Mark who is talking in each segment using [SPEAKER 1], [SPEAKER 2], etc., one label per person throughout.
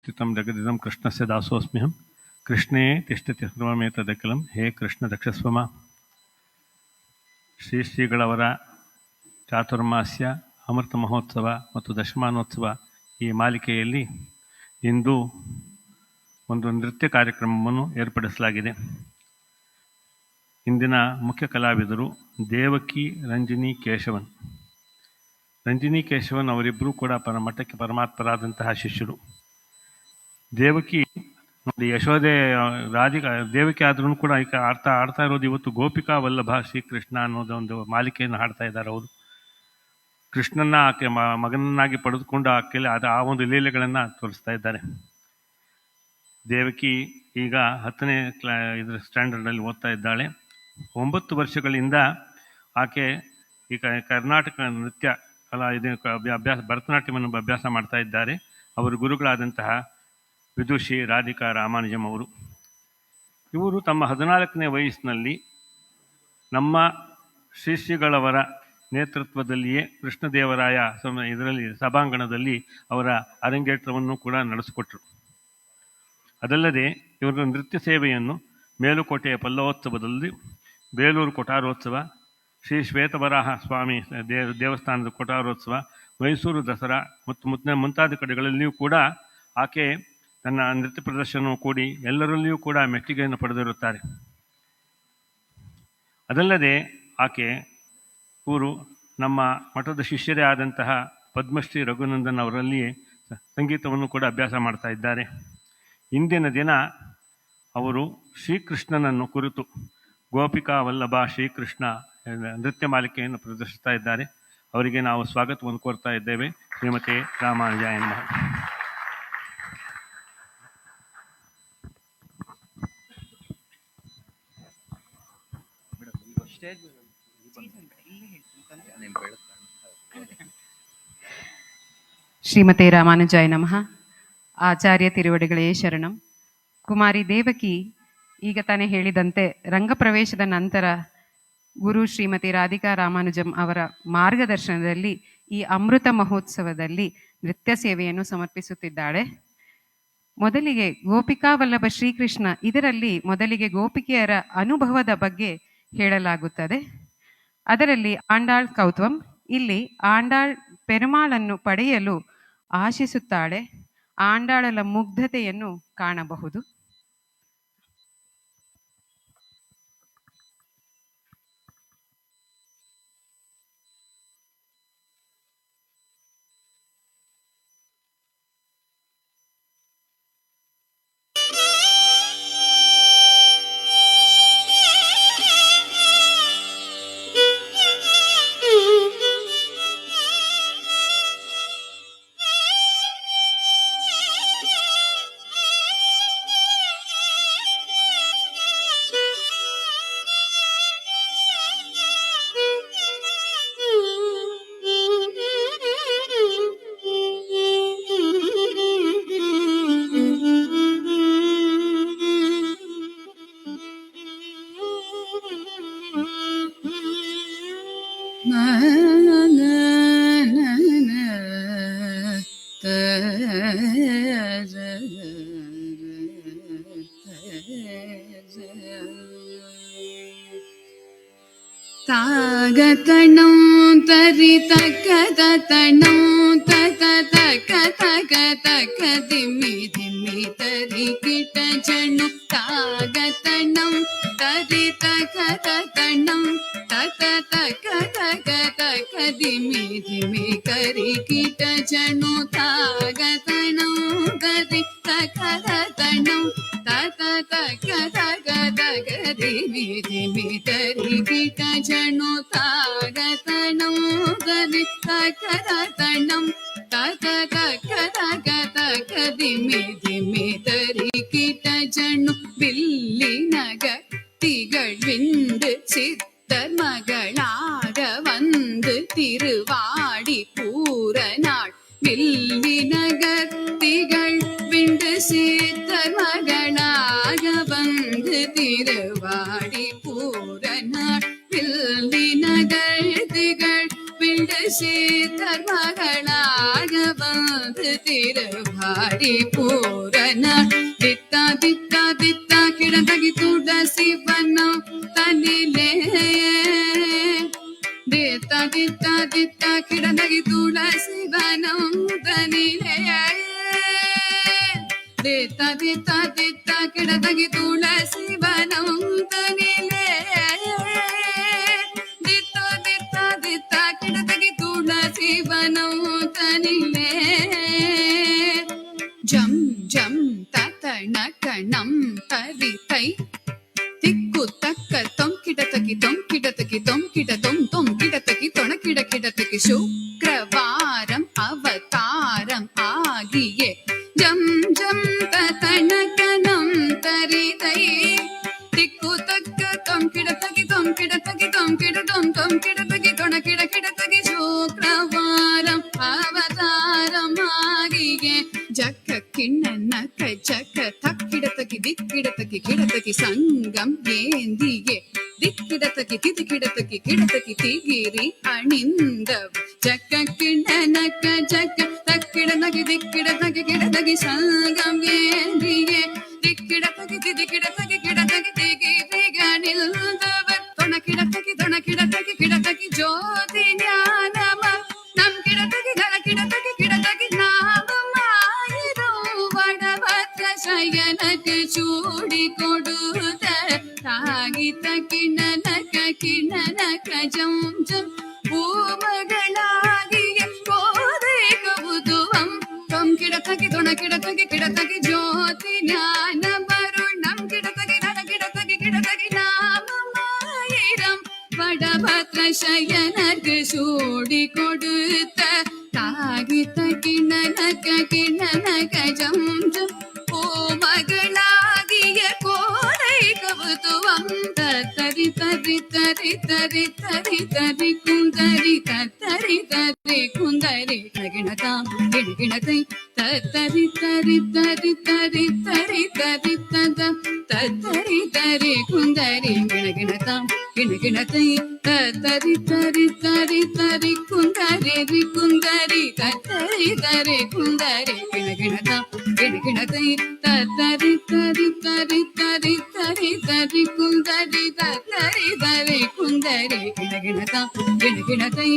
[SPEAKER 1] स्थितं जगदिदं कृष्णस्य दासोऽस्म्यहं कृष्णे तिष्ठति सर्वमेतदखिलं हे कृष्ण रक्षस्व मां. ಶ್ರೀಗಳವರ ಚಾತುರ್ಮಾಸ್ಯ ಅಮೃತ ಮಹೋತ್ಸವ ಮತ್ತು ದಶಮಾನೋತ್ಸವ ಈ ಮಾಲಿಕೆಯಲ್ಲಿ ಇಂದು ಒಂದು ನೃತ್ಯ ಕಾರ್ಯಕ್ರಮವನ್ನು ಏರ್ಪಡಿಸಲಾಗಿದೆ. ಇಂದಿನ ಮುಖ್ಯ ಕಲಾವಿದರು ದೇವಕಿ ರಂಜಿನಿ ಕೇಶವನ್. ರಂಜಿನಿ ಕೇಶವನ್ ಅವರಿಬ್ಬರೂ ಕೂಡ ಮಠಕ್ಕೆ ಪರಮಾತ್ಮರಾದಂತಹ ಶಿಷ್ಯರು. ದೇವಕಿ ನೋಡಿ, ಯಶೋದೆ ರಾಧಿಕಾ ದೇವಕಿ ಆದ್ರೂ ಕೂಡ ಈಗ ಆಡ್ತಾ ಇರೋದು ಇವತ್ತು ಗೋಪಿಕಾ ವಲ್ಲಭ ಶ್ರೀಕೃಷ್ಣ ಅನ್ನೋದೊಂದು ಮಾಲಿಕೆಯನ್ನು ಹಾಡ್ತಾ ಇದ್ದಾರೆ. ಅವರು ಕೃಷ್ಣನ್ನ ಆಕೆ ಮಗನನ್ನಾಗಿ ಪಡೆದುಕೊಂಡು ಆಕೆಯಲ್ಲಿ ಆ ಒಂದು ಲೀಲೆಗಳನ್ನು ತೋರಿಸ್ತಾ ಇದ್ದಾರೆ. ದೇವಕಿ ಈಗ 10ನೇ ಸ್ಟ್ಯಾಂಡರ್ಡ್ನಲ್ಲಿ ಓದ್ತಾ ಇದ್ದಾಳೆ. 9 ವರ್ಷಗಳಿಂದ ಆಕೆ ಈಗ ಕರ್ನಾಟಕ ನೃತ್ಯ ಕಲಾ ಭರತನಾಟ್ಯವನ್ನು ಅಭ್ಯಾಸ ಮಾಡ್ತಾ ಇದ್ದಾರೆ. ಅವರು ಗುರುಗಳಾದಂತಹ ವಿದುಷಿ ರಾಧಿಕಾ ರಾಮಾನುಜಂ ಅವರು. ಇವರು ತಮ್ಮ 14ನೇ ವಯಸ್ಸಿನಲ್ಲಿ ನಮ್ಮ ಶ್ರೀಗಳವರ ನೇತೃತ್ವದಲ್ಲಿಯೇ ಕೃಷ್ಣದೇವರಾಯ ಇದರಲ್ಲಿ ಸಭಾಂಗಣದಲ್ಲಿ ಅವರ ಅರಂಗೇಟ್ರವನ್ನು ಕೂಡ ನಡೆಸಿಕೊಟ್ರು. ಅದಲ್ಲದೆ ಇವರು ನೃತ್ಯ ಸೇವೆಯನ್ನು ಮೇಲುಕೋಟೆಯ ಪಲ್ಲವೋತ್ಸವದಲ್ಲಿ, ಬೇಲೂರು ಕೊಠಾರೋತ್ಸವ, ಶ್ರೀ ಶ್ವೇತವರಾಹ ಸ್ವಾಮಿ ದೇವಸ್ಥಾನದ ಕೊಠಾರೋತ್ಸವ, ಮೈಸೂರು ದಸರಾ ಮತ್ತು ಮುಂತಾದ ಕಡೆಗಳಲ್ಲಿಯೂ ಕೂಡ ಆಕೆ ತನ್ನ ನೃತ್ಯ ಪ್ರದರ್ಶನವು ಕೂಡಿ ಎಲ್ಲರಲ್ಲಿಯೂ ಕೂಡ ಮೆಚ್ಚುಗೆಯನ್ನು ಪಡೆದಿರುತ್ತಾರೆ. ಅದಲ್ಲದೆ ಆಕೆ ಇವರು ನಮ್ಮ ಮಠದ ಶಿಷ್ಯರೇ ಆದಂತಹ ಪದ್ಮಶ್ರೀ ರಘುನಂದನ್ ಅವರಲ್ಲಿಯೇ ಸಂಗೀತವನ್ನು ಕೂಡ ಅಭ್ಯಾಸ ಮಾಡ್ತಾ ಇದ್ದಾರೆ. ಇಂದಿನ ದಿನ ಅವರು ಶ್ರೀಕೃಷ್ಣನನ್ನು ಕುರಿತು ಗೋಪಿಕಾ ವಲ್ಲಭ ಶ್ರೀಕೃಷ್ಣ ನೃತ್ಯ ಮಾಲಿಕೆಯನ್ನು ಪ್ರದರ್ಶಿಸ್ತಾ ಇದ್ದಾರೆ. ಅವರಿಗೆ ನಾವು ಸ್ವಾಗತವನ್ನು ಕೋರ್ತಾ ಇದ್ದೇವೆ. ಶ್ರೀಮತಿ ರಾಮಾನುಜಾಯ ನಮಃ.
[SPEAKER 2] ಶ್ರೀಮತೆ ರಾಮಾನುಜಾಯ ನಮಃ. ಆಚಾರ್ಯ ತಿರುವಡಿಗಳೇ ಶರಣಂ. ಕುಮಾರಿ ದೇವಕಿ ಈಗ ತಾನೇ ಹೇಳಿದಂತೆ ರಂಗಪ್ರವೇಶದ ನಂತರ ಗುರು ಶ್ರೀಮತಿ ರಾಧಿಕಾ ರಾಮಾನುಜಂ ಅವರ ಮಾರ್ಗದರ್ಶನದಲ್ಲಿ ಈ ಅಮೃತ ಮಹೋತ್ಸವದಲ್ಲಿ ನೃತ್ಯ ಸೇವೆಯನ್ನು ಸಮರ್ಪಿಸುತ್ತಿದ್ದಾಳೆ. ಮೊದಲಿಗೆ ಗೋಪಿಕಾ ವಲ್ಲಭ ಶ್ರೀಕೃಷ್ಣ, ಇದರಲ್ಲಿ ಮೊದಲಿಗೆ ಗೋಪಿಕೆಯರ ಅನುಭವದ ಬಗ್ಗೆ ಹೇಳಲಾಗುತ್ತದೆ. ಅದರಲ್ಲಿ ಆಂಡಾಳ್ ಕೌತ್ವಂ, ಇಲ್ಲಿ ಆಂಡಾಳ್ ಪೆರುಮಾಳನ್ನು ಪಡೆಯಲು ಆಶಿಸುತ್ತಾಳೆ. ಆಂಡಾಳಲ ಮುಗ್ಧತೆಯನ್ನು ಕಾಣಬಹುದು.
[SPEAKER 3] ತಾಗತಣಂ ತರಿ ತಕತಣಂ ತತ ತಕ ತಕ ತಕ ದಿಮ್ಮಿ ದಿಮ್ಮಿ ತರಿ ಕಿಟ ಜಣು. ತಾಗತಣಂ ತರಿ ತಕತಣಂ ತತ ತಕ ತಕ ತಕ ದಿಮ್ಮಿ ದಿಮ್ಮಿ ಕರಿ ಕಿಟ ಜಣು. ತಾಗತಣಂ ತರಿ ತಕತಣಂ ತತ ತಕ ತಕ ತಕ ದಿಮ್ಮಿ ದಿಮ್ಮಿ ತರಿ ಕಿಟ ಜಣು. ತಾಗತಣಂ ತರಿ ತಕತಣಂ ತತ ತಕ ತಕ ತಕ ದಿಮ್ಮಿ ದಿಮ್ಮಿ ತರಿ ಕಿಟ ಜಣು. ಬಿಲ್ಲಿನ ಗಟ್ಟಿಗಳ್ விண்டு சித்தர் மகளாக வந்து திருவாடி பூர நாள். வில்வினகத்திகள் விண்டு சித்தர் மகளாக வந்து திருவாடி பூர நாள். வில்வினகத்திகள் விண்டு சித்தர் மகளாக வந்து திருவாடி ತಿರುವಾಡಿ ಪೂರನ ದಿತ್ತ ದಿತ್ತ ದಿತ್ತ ಕಿಡದಗಿ ತುಳಸಿವನ ತನಿಲೆ ದಿತ್ತ ದಿತ್ತ ದಿತ್ತ ಕಿಡದಗಿ ತುಳಸಿವನ ತನಿಲೆ ದಿತ್ತ ದಿತ್ತ ದಿತ್ತ ಕಿಡದಗಿ ತುಳಸಿವನ ತನಿಲೆ ದಿತ್ತ ದಿತ್ತ ದಿತ್ತ ಕಿಡದಗಿ ತುಳಸಿವನ ತನಿಲೆ ಜಂ ಜಂ ತತಣ ಕಣಂ ತರಿತೈ ತಿಕ್ಕು ತಕ್ಕ ತೊಂಕಿಡತಕಿ ತೊಂಕಿಡತಕಿ ತೊಂಕಿಡ ತೊಂಕಿಡತಕಿ ತೊಣಕಿಡ ಕಿಡತಕಿ ಶುಕ್ರವಾರಂ ಅವತಾರಂ ಆಗಿಯೇ ಜಂ ಜಂ ತತಣ ಕಣಂ ತರಿತೈ ತಿಕ್ಕು ತಕ್ಕ ತೊಂಕಿಡತಕಿ ತೊಂಕಿಡತಕಿ ತೊಂಕಿಡ ತೊಂಕಿಡತಕಿ ತೊಣಕಿಡ ಕಿಡತಕಿ ಶುಕ್ರವಾರಂ ಅವತಾರಂ ಆಗಿಯೇ ಜಕ್ಕ ಕಿಣ್ಣನ ಕಜಕ ತಕ್ಕಿಡತಕಿ ದಿಕ್ಕಿಡತಕಿ ಕಿಡತಕಿ ಸಂಗಂ ಏಂದಿಗೆ ದಿಕ್ಕಿಡತಕಿ ತಿದಿಕಿಡತಕಿ ಕಿಡತಕಿ ತಿಗಿರಿ ಅಣಿಂದವ ಜಕ್ಕ ಕಿಣ್ಣನ ಕಜಕ ತಕ್ಕಿಡತಕಿ ದಿಕ್ಕಿಡತಕಿ ಕಿಡತಕಿ ಸಂಗಂ ಏಂದಿಗೆ ದಿಕ್ಕಿಡತಕಿ ತಿದಿಕಿಡತಕಿ ಕಿಡತಕಿ ತಿಗಿರಿ ಅಣಿಂದವ ತೊಣಕಿಡತಕಿ ಕಿಡತಕಿ ಜ್ಯೋತಿ ಜ್ಞಾನಮ ನಮ್ ಕಿಡತಕಿ ಧನ ಕಿಡತಕಿ ನಾಮ ಶಯನಕ್ಕೆ ಚೂಡಿ ಕೊಡುತ್ತ ತಾಗಿತ ಕಿಣನಕ ಜಂ ಜಂ ಭೂಮಗಳಾಗಿಯ ಕೋದೆ ಕಬುದುವಂ ತೊಂ ಕಿಡತಕಿ ಕಿಡತಕಿ ಜ್ಯೋತಿ ಜ್ಞಾನ ಬರುಣಂ ಕಿಡತಕಿ ಧನ ಕಿಡತಕಿ ನಾಮ ಮಾಯಿರಂ ವಡಭದ್ರ ಶಯನಕ್ಕೆ ಚೂಡಿ ಕೊಡುತ್ತ ತಾಗಿತ ಕಿಣನಕ ಜಂ ಜಂ ಮಗಳಾಗಿಯ ಕೋರೈ ಕಬುತುವಂ ತರಿ ತರಿ ತರಿ ತರಿ ತರಿ ತರಿ ಕುಂದರಿ ತರಿ ತರಿ ಕುಂದರಿ ಗಿಣತಾಂ ಗಿಣತೈ ತರಿ ತರಿ ತರಿ ತರಿ ತರಿ ತರಿ ತದ ತರಿ ತರಿ ಕುಂದರಿ ಗಿಣತಾಂ ಗಿಣತೈ ತರಿ ತರಿ ತರಿ ತರಿ ಕುಂದರಿ ಕುಂದರಿ ತರಿ ತರಿ ಕುಂದರಿ ಗಿಣತಾಂ ಗಿಣತೈ ತರಿ ತರಿ ತರಿ ತರಿ ತರಿ ತರಿ ಕುಂದರಿ ತರಿ ತರಿ ಕುಂದರಿ ಗಿಣತಾಂ ಗಿಣತೈ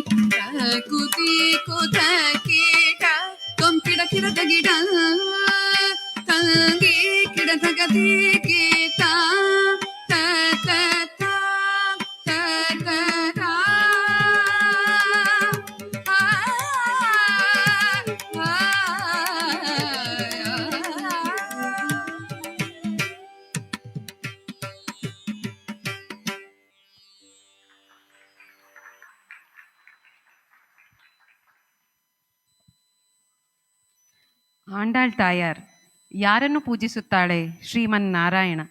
[SPEAKER 3] ಕುತಿ ಕುತ ಕೀಟ ಕೊಂಕಿಡ ಕಿಡದ ಗಿಡ ತಂಗಿ ಕಿಡದಗದಿ ಗೀತ
[SPEAKER 2] ಆಂಡಾಳ್ ತಾಯಾರ್ ಯಾರನ್ನು ಪೂಜಿಸುತ್ತಾಳೆ? ಶ್ರೀಮನ್ನಾರಾಯಣ.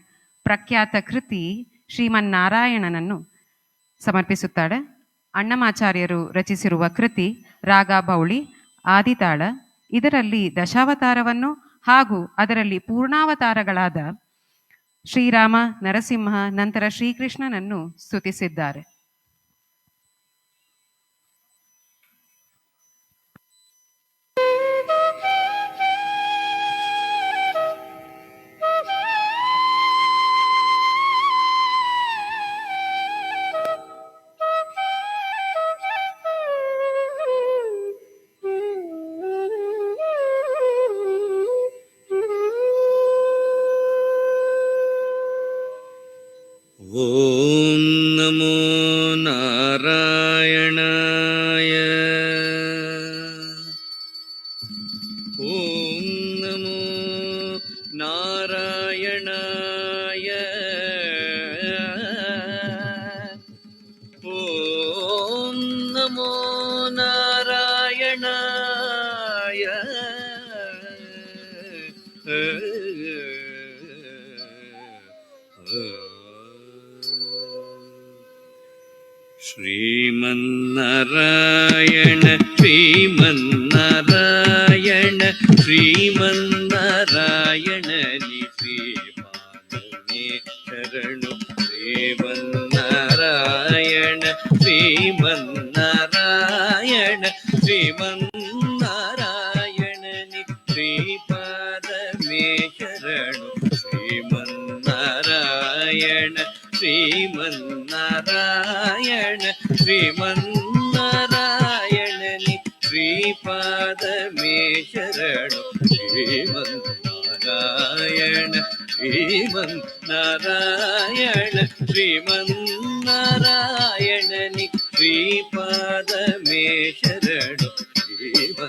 [SPEAKER 2] ಪ್ರಖ್ಯಾತ ಕೃತಿ ಶ್ರೀಮನ್ನಾರಾಯಣನನ್ನು ಸಮರ್ಪಿಸುತ್ತಾಳೆ. ಅಣ್ಣಮಾಚಾರ್ಯರು ರಚಿಸಿರುವ ಕೃತಿ ರಾಗ ಬೌಳಿ ಆದಿತಾಳ. ಇದರಲ್ಲಿ ದಶಾವತಾರವನ್ನು ಹಾಗೂ ಅದರಲ್ಲಿ ಪೂರ್ಣಾವತಾರಗಳಾದ ಶ್ರೀರಾಮ, ನರಸಿಂಹ, ನಂತರ ಶ್ರೀಕೃಷ್ಣನನ್ನು ಸ್ತುತಿಸಿದ್ದಾರೆ.
[SPEAKER 4] ಓಂ ನಮೋ ನಾರಾಯಣಾಯ. ಓಂ ನಮೋ ನಾರಾಯಣಾಯ. ಓಂ ನಮೋ ನಾರಾಯಣಾಯ. ಶ್ರೀಮನ್ನಾರಾಯಣ ಶ್ರೀಮನ್ನಾರಾಯಣ ಶ್ರೀಮನ್ನಾರಾಯಣ ಶ್ರೀಪಾದವೇ ಶರಣು. ಶ್ರೀಮನ್ನಾರಾಯಣ ಶ್ರೀಮನ್ನಾರಾಯಣ ಶ್ರೀಮನ್ನಾರಾಯಣ ಶ್ರೀಪಾದ ಶರಣು ಶ್ರೀಮನ್ನಾರಾಯಣ ಶ್ರೀಮನ್ನಾರಾಯಣ ಶ್ರೀಮನ್ನಾರಾಯಣನಿ ಶ್ರೀಪಾದಮೇ ಶರಣು ಶ್ರೀಮನ್ನಾರಾಯಣ ಶ್ರೀಮನ್ನಾರಾಯಣ ಶ್ರೀಮನ್ನಾರಾಯಣನಿ ಶ್ರೀಪಾದಮೇ ಶರಣು ಶ್ರೀಮನ್ನಾರಾಯಣ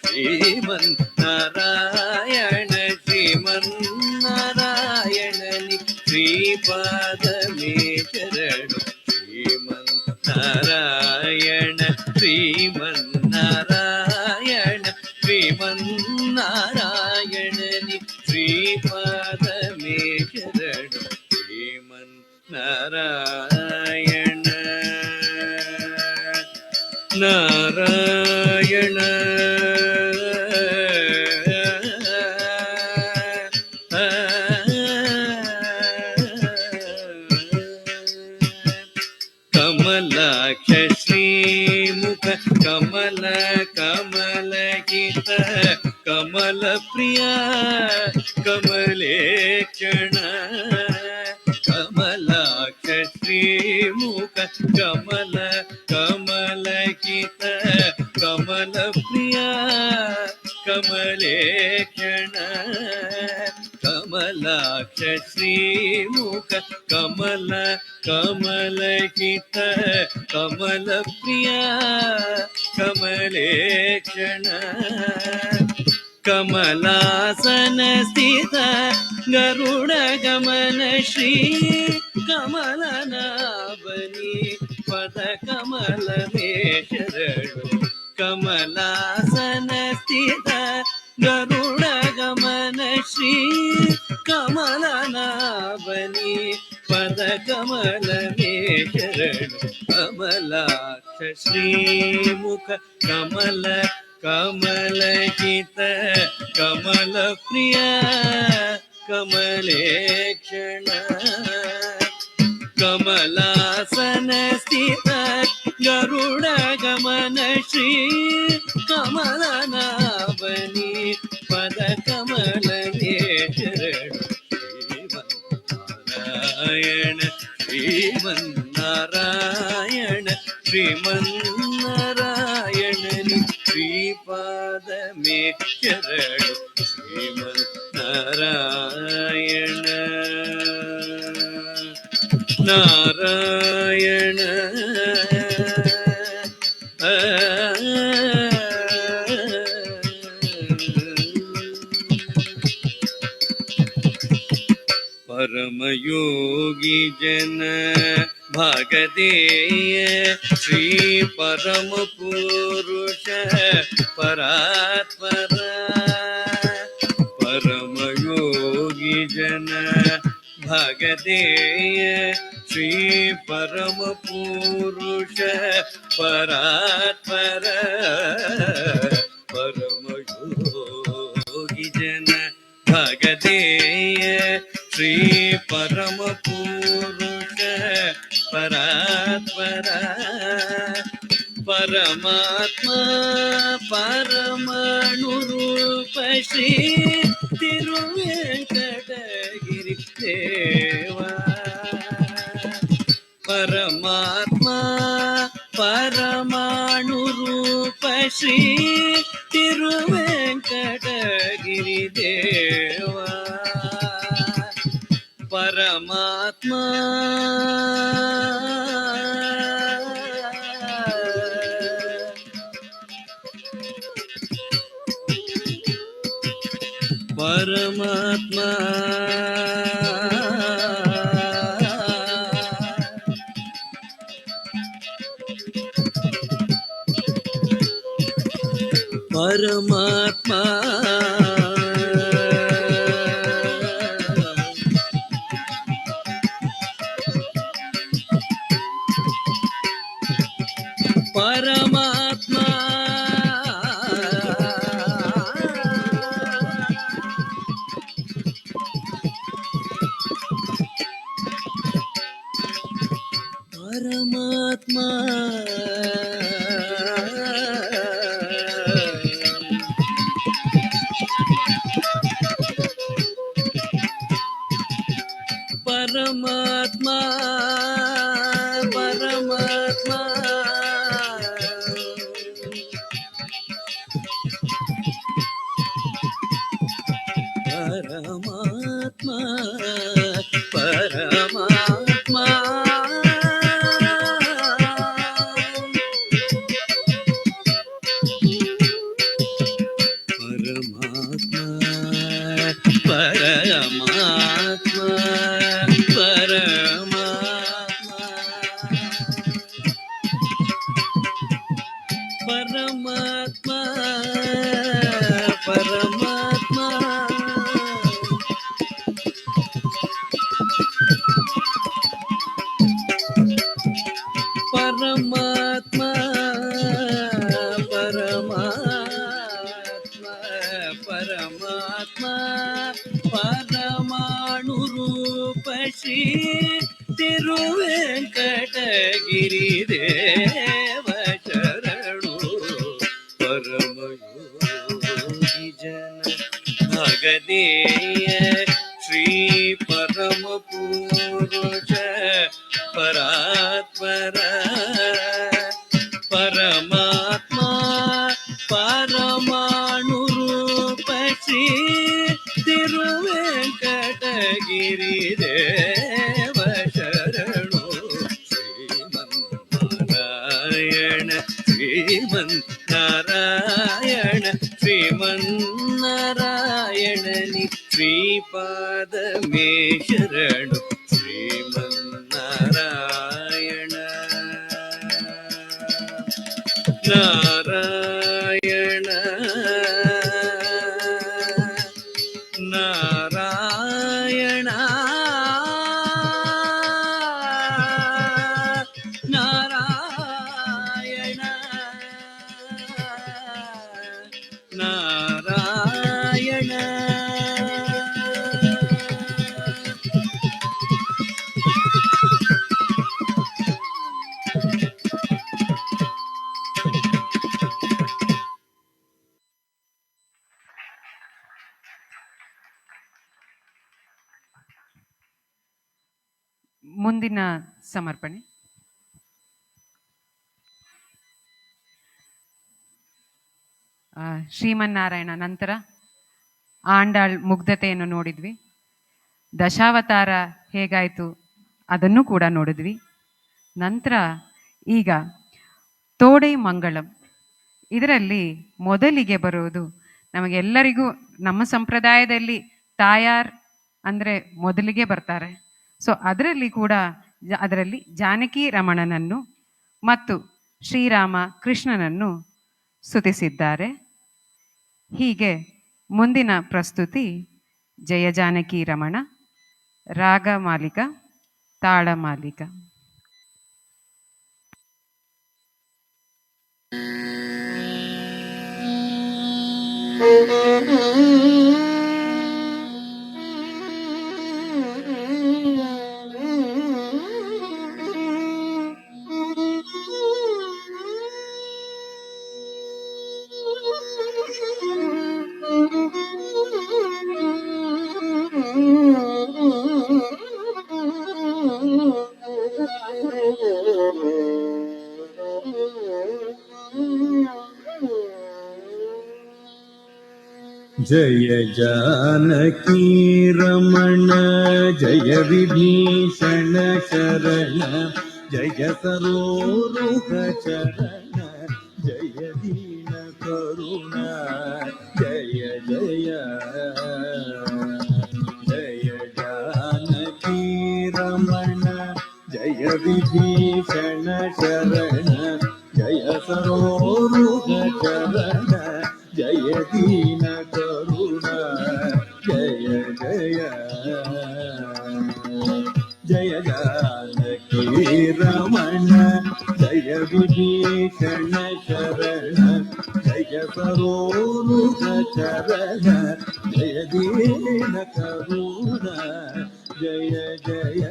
[SPEAKER 4] ಶ್ರೀಮನ್ನಾರಾಯಣ ಶ್ರೀಮನ್ನಾರಾಯಣನಿ ಶ್ರೀಪಾದಮೇ ಶರಣು ಶ್ರೀಮನ್ನಾರಾಯಣ ಶ್ರೀಮನ್ನಾರಾಯಣ ಶ್ರೀಮನ್ನಾರಾಯಣನಿ ಶ್ರೀಪಾದಮೇ ಶರಣು ಶ್ರೀಮನ್ನಾರಾಯಣ ನಾರಾಯಣ ಕಮಲಾಕ್ಷ ಶ್ರೀಮುಖ ಕಮಲ ಕಮಲಹಿತ ಕಮಲ ಪ್ರಿಯ ಕಮಲೇಕ್ಷಣ ಕಮಲಾಕ್ಷ ಶ್ರೀಮುಖ ಕಮಲ ಕಮಲಹಿತ ಕಮಲ ಪ್ರಿಯ ಕಮಲೇಕ್ಷಣ ಕಮಲಾಕ್ಷ ಶ್ರೀಮುಖ ಕಮಲ ಕಮಲಹಿತ ಕಮಲ ಪ್ರಿಯ ಕಮಲೇಕ್ಷಣ ಕಮಲಾಸನ ಸ್ಥಿತ ಗರುಡ ಗಮನ ಶ್ರೀ ಕಮಲನಾಭನಿ ಪದ ಕಮಲಮೇ ಶರಣು ಕಮಲಾಸನ ಸ್ಥಿತ ಗರುಡ ಗಮನ ಶ್ರೀ ಕಮಲನಾಭನಿ ಪದ ಕಮಲಮೇ ಶರಣು ಕಮಲಾಕ್ಷ ಶ್ರೀಮುಖ ಕಮಲ ಕಮಲಹಿತ ಕಮಲ ಪ್ರಿಯ ಕಮಲೇಕ್ಷಣ ಕಮಲಾಸನ ಸ್ಥಿತ ಗರುಡ ಗಮನ ಶ್ರೀ ಕಮಲನಾಭನಿ ಪದ ಕಮಲಮೇ ಶರಣು ಶ್ರೀಮನ್ನಾರಾಯಣ ಶ್ರೀಮನ್ನಾರಾಯಣ ಶ್ರೀಮನ್ನಾರಾಯಣನಿ ಶ್ರೀಪಾದಮೇ ಶರಣು ಶ್ರೀಮನ್ನಾರಾಯಣ ನಾರಾಯಣ परमयोगी जन भागदेय श्री परम पुरुष परात्पर परमयोगी जन भागदेय श्री परम पुरुष परात्पर परमयोगी जन भागदेय श्री परम पुरुष परात्पर परमात्मा परमाणुरूप श्री तिरुवेंकटगिरि देवा परमात्मा परमाणुरूप श्री तिरुवेंकटगिरि देवा परमात्मा परमात्मा परमात्मा परमात्मा परमात्मा ಪರಮಾತ್ಮ ಪರಮಾತ್ಮ ಪರಮಾತ್ಮ ಪರಮಾತ್ಮ ಪರಮಾತ್ಮ ಪರಮಾತ್ಮ ಪರಮಾತ್ಮ ಪರಮಾತ್ಮ ಪರಮಾತ್ಮ ಪರಮಾತ್ಮ ಪರಮಾಣು ರೂಪ ಶ್ರೀ ತಿರುವೆಂಕಟಗಿರಿ ದೇವ ಶರಣು ಪರಮಯೋಗಿ ಜನ ಭಗದೇಯ ಶ್ರೀ ಪರಮ ಪುರುಷ ಪರಾತ್ಪರ ಪರಮಾತ್ಮ ಪರಮಾಣು ರೂಪ ಶ್ರೀ ತಿರುವೆಂಕಟಗಿರಿ ದೇವ ಶರಣು ಶ್ರೀಮನ್ನಾರಾಯಣ ಶ್ರೀಮನ್ನಾರಾಯಣ ಶ್ರೀಮನ್ನಾರಾಯಣನಿ ಶ್ರೀಪಾದಮೇ ಶರಣು ಶ್ರೀಮನ್ನಾರಾಯಣ ನಾರಾಯಣ ನಾರಾಯಣ ನಾರಾಯಣ ನಾರಾಯಣ
[SPEAKER 2] ಮುಂದಿನ ಸಮರ್ಪಣೆ ಶ್ರೀಮನ್ನಾರಾಯಣ ನಂತರ ಆಂಡಾಳ್ ಮುಗ್ಧತೆಯನ್ನು ನೋಡಿದ್ವಿ. ದಶಾವತಾರ ಹೇಗಾಯಿತು ಅದನ್ನು ಕೂಡ ನೋಡಿದ್ವಿ. ನಂತರ ಈಗ ತೋಡೈ ಮಂಗಳಂ, ಇದರಲ್ಲಿ ಮೊದಲಿಗೆ ಬರೋದು ನಮಗೆಲ್ಲರಿಗೂ ನಮ್ಮ ಸಂಪ್ರದಾಯದಲ್ಲಿ ತಾಯಾರ್ ಅಂದರೆ ಮೊದಲಿಗೆ ಬರ್ತಾರೆ. ಸೊ ಅದರಲ್ಲಿ ಕೂಡ ಅದರಲ್ಲಿ ಜಾನಕಿ ರಮಣನನ್ನು ಮತ್ತು ಶ್ರೀರಾಮ ಕೃಷ್ಣನನ್ನು ಸ್ತುತಿಸಿದ್ದಾರೆ. ಹೀಗೆ ಮುಂದಿನ ಪ್ರಸ್ತುತಿ ಜಯ ಜಾನಕಿ ರಮಣ, ರಾಗ ಮಾಲಿಕ, ತಾಳ ಮಾಲಿಕ.
[SPEAKER 5] जय जानकी रमण जय विभीषण शरण जय सरोरुह चरण जय दीन करुण जय जय जय जानकी रमण जय विभीषण शरण जय सरोरुह चरण जय दीन करुण जय जय जय जानकी रमण जय विभीषण शरण जय सरोरुह चरण जय दीन करुण जय जय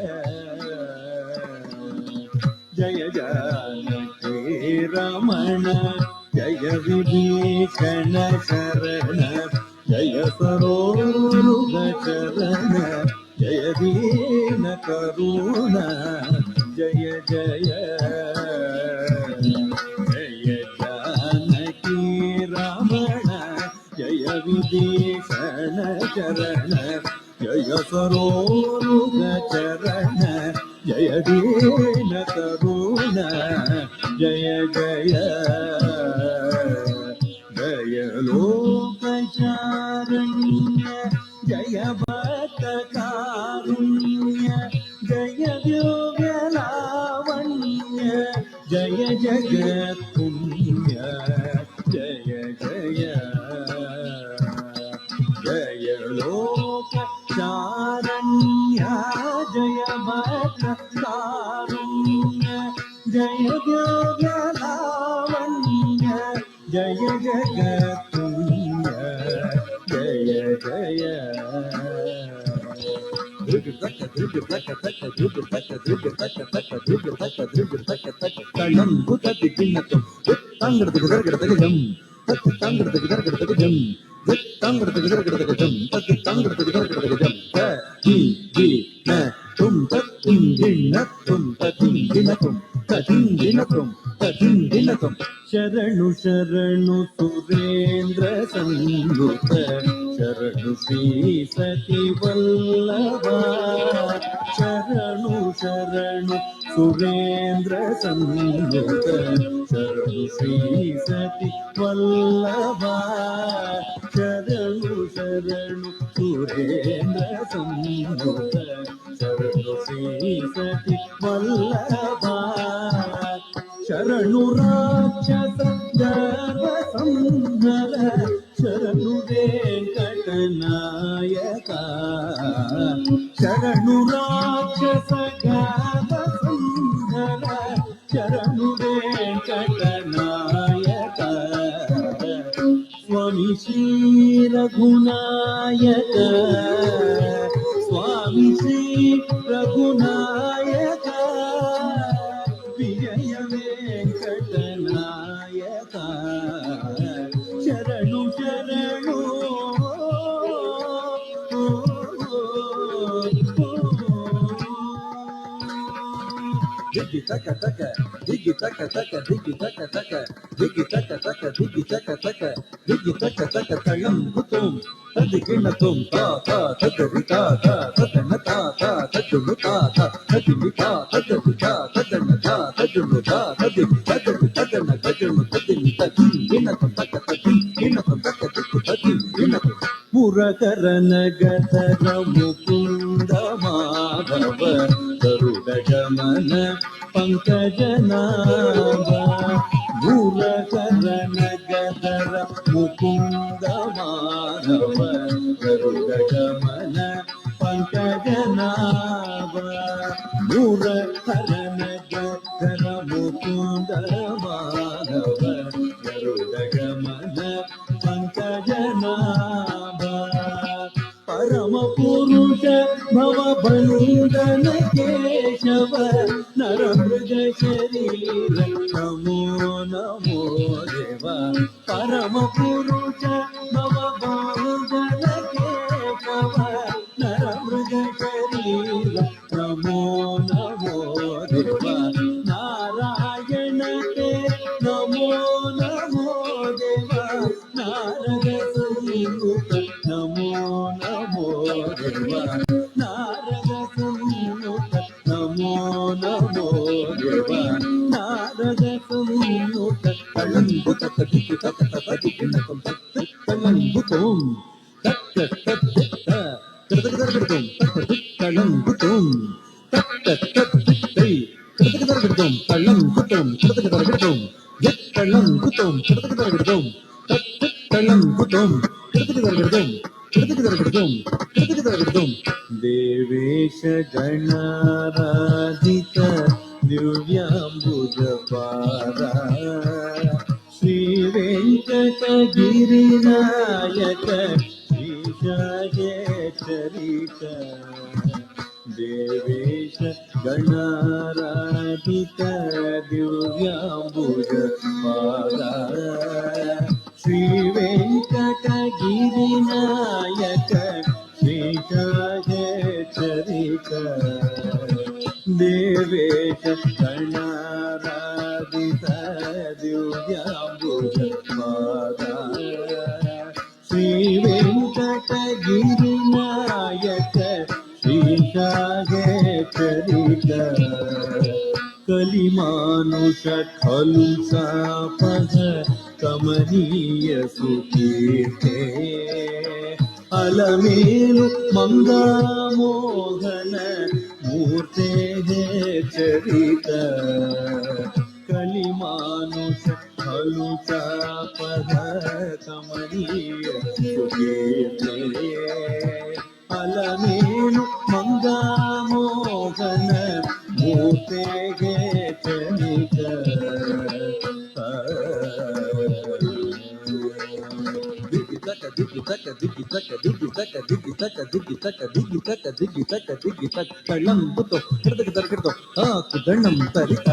[SPEAKER 5] जय जानकी रमण जय विभीषण शरण जय सरोरुह चरण जय दीन करुण जय जय जय जानकी रमण जय विभीषण चरण जय सरोरुग चरण जय दीन करुण जय जय जय लोकशारण्य जय भक्त कारुण्य जय दिव्य लावण्य जय जगत्पुण्य जय जय जय लोकशारण्य जय भक्त कारुण्य जय दिव्य लावण्य जय जगत्पुण्य जय जय ಶರಣು ಶರಣು ಸುರೇಂದ್ರ ಸಂಯುತ ಶರಣು ಶ್ರೀ ಸತಿ ವಲ್ಲಭ ಶರಣು ಶರಣು ಸುರೇಂದ್ರ ಸಂಯುತ ಶರಣು ಶ್ರೀ ಸತಿ ವಲ್ಲಭ ಶರಣು ಶರಣು ಸುರೇಂದ್ರ ಸಂಯುತ ಶರಣು ಶ್ರೀ ಸತಿ ವಲ್ಲಭ ಶರಣು ರಾಕ್ಷಸ ಗರ್ವ ಸಂಹರ ಶರಣು ವೆಂಕಟನಾಯಕ ಶರಣು ರಾಕ್ಷಸ ಗರ್ವ ಸಂಹರ ಶರಣು ವೆಂಕಟನಾಯಕ ಸ್ವಾಮಿ ಶ್ರೀ ರಘುನಾಯಕ ಸ್ವಾಮಿ ಶ್ರೀ ರಘುನಾಯಕ ವಿಜಯ ವೆಂಕಟನಾಯಕ ಶರಣು ಶರಣು ದಿಗ್ಗಿ ತಕ ತಕ ದಿಗ್ಗಿ ತಕ ತಕ ದಿಗ್ಗಿ ತಕ ತಕ ದಿಗ್ಗಿ ತಕ ತಕ ದಿಗ್ಗಿ ತಕ ತಕ ದಿಗ್ಗಿ ತಕ ತಕ ತಳಂ ಕುತುಂ ತದಿ ಕಿಣತುಂ ತಾ ತಾ ತದರಿ ತಾ ತಾ ತದನ ತಾ ತಾ ತದುನು ತಾ ತಾ ತದಿನಿ ತಾ ತದದು ತಾ ತದನ ತಾ ತದುನು ತಾ ತದಿ ತದದು ತದನ ತದುನು ತದಿನಿ ತದಿ ಕಿಣತುಂ ತಕ ತದಿ ಕಿಣತುಂ ತಕ ದಿಕ್ಕು ತದಿ ಕಿಣತುಂ ಮುರಕರನ ಗತರ ಮುಕುಂದ ಮಾಧವ ಗರುಡ ಗಮನ ಪಂಕಜನಾಭ ಮೂರಕರನ ಗದರ ಮುಕುಂದ ಮಾಧವ ಗರುಡ ಗಮನ ಪಂಕಜನಾಭ ಮೂರಕರನ ಗದರ ಮುಕುಂದ ಮಾಧವ ಗರುಡ ಗಮನ ಪಂಕಜನಾಭ ಪರಮ ಪುರುಷ ಭವ ಬಂಧನ ಕೇಶವ ನರಮೃಗ ಶರೀರ ನಮೋ ನಮೋ ದೇವ ಪರಮ ಪುರುಷ ಭವ ಬಂಧನ ಕೇಶವ ನರಮೃಗ ಶರೀರ ನಮೋ ನಮೋ ದೇವ ನಾರಾಯಣತೆ ನಮೋ ನಮೋ ದೇವ ನಾರದ ಸಂಯುತ ನಮೋ ನಮೋ ದೇವ ನಾರದ ಸಂಯುತ ನಮೋ ನಮೋ ದೇವ ನಾರದ ಸಂಯುತ ತಳಂಬು ತಕ್ಕ ದಿಕ್ಕು ತಕ್ಕ ತಕ್ಕ ದಿಕ್ಕಿನ ತಕ್ಕ ತಳಂಬು ತೋಂ ತಕ್ಕ ತಕ್ಕ ಕೃತಕದರ್ಗಡ್ತೋಂ ತಕ್ಕ ದಿಕ್ ತಳಂಬು ತೋಂ ತಕ್ಕ ತಕ್ಕ ದಿಕ್ಕೈ ಕೃತಕದರ್ಗಡ್ತೋಂ ತಳಂಬು ತೋಂ ಕೃತಕದರ್ಗಡ್ತೋಂ ದಿಕ್ ತಳಂಬು ತೋಂ ಕೃತಕದರ್ಗಡ್ತೋಂ ತಕ್ಕ ತಳಂಬು ತೋಂ ಕೃತಕದರ್ಗಡ್ತೋಂ ಕೃತಕದರ್ಗಡ್ತೋಂ ಕೃತಕದರ್ಗಡ್ತೋಂ ದೇವೇಶ ಗಣಾರಾಧಿತ ದಿವ್ಯಾಂಬುಜ ಪಾರ ಶ್ರೀ ವೆಂಕಟಗಿರಿನಾಯಕ ಶ್ರೀಶಾಗೆ ಚರಿತ ದೇವೇಶ ಗಣಾರಾಧಿತ ದಿವ್ಯಾಂಬುಜ ಪಾರ ಶ್ರೀ ವೆಂಕಟಗಿರಿನಾಯಕ ಶ್ರೀಶಾಗೆ ಚರಿತ ದೇವೇಶ ಗಣರಾಧಿತ ದಿವ್ಯಾಂಬುಜ ಪಾದ ಶ್ರೀ ವೆಂಕಟಗಿರಿ ನಾಯಕ ಶ್ರೀಶಾಗೇಶ್ವರಿಕ ಕಲಿಮಾನುಷ ಖಲು ಸಾಪಹ ಕಮನೀಯ ಸುಕೀರ್ತೆ ಅಲಮೇಲು ಮಂಗಾಮೋಹನ ಮೂರ್ತೆ ಚರಿತ ಕಲಿಮಾನುಷ ಖಲು ಸಾಪಹ ಕಮನೀಯ ಸುಕೀರ್ತೆ ಅಲಮೇಲು ಮಂಗಾಮೋಹನ ಮೂರ್ತೆಗೆ ಚರಿತ ದಿಗಿ ತಕ ದಿಗಿ ತಕ ದಿಗಿ ತಕ ದಿಗಿ ತಕ ದಿಗಿ ತಕ ದಿಗಿ ತಕ ದಿಗಿ ತಕ ದಿಗಿ ತಕ ದಿಗಿ ತಕ ಕಳ್ಳಂ ಬುತ್ತು ಹಿಡಿದು ದರ್ಗಿಡ್ದು ಕುದಣ್ಣಂ ತರಿತ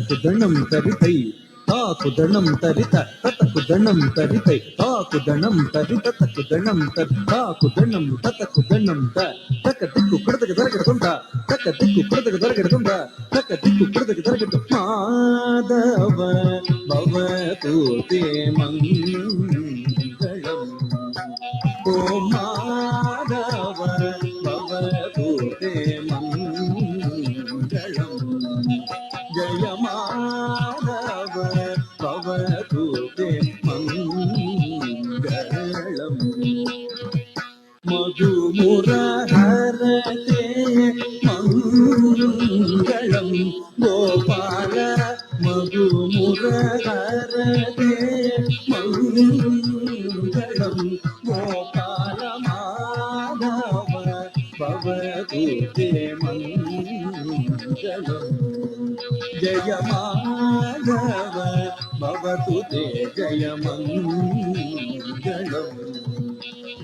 [SPEAKER 5] ಕುದಣ್ಣಂ ತರಿತೈ ಕುದಣ್ಣಂ ತರಿತ ಕುದಣ್ಣಂ ತರಿತೈ ಕುದಣ್ಣಂ ತರಿತ ಕುದಣ್ಣಂ ತರಿತ ಕುದಣ್ಣಂ ಕುದಣ್ಣಂ ತಕ್ಕ ದಿಕ್ಕು ಕುಡದಗೆ ದರಗಿಡ್ದುಂಟ ತಕ್ಕ ದಿಕ್ಕು ಕುಡದಗೆ ದರಗಿಡ್ದುಂಟ ತಕ್ಕ ದಿಕ್ಕು ಕುಡದಗೆ ದರಗಿಡ್ದು ಮಾಧವ ಭವತು ತೇ ಮಂಗಳಂ ಓ ಮಾಧವ ಭವತು ತೇ ಮಂಗಳಂ ಜಯ ಮಾಧವ ಭವತು ತೇ ಮಂಗಳಂ ಮಧು ಮುರಹರತೆ ಮಂಗಳಂ ಗೋಪಾಲ ಮಧು ಮುರಹರತೆ ಮಂಗಳಂ ಗೋಪಾಲ ಮಾಧವ ಭವತು ತೇ ಮಂಗಳಂ ಜಯ ಮಾಧವ ಭವತು ತೇ ಜಯ ಮಂಗಳಂ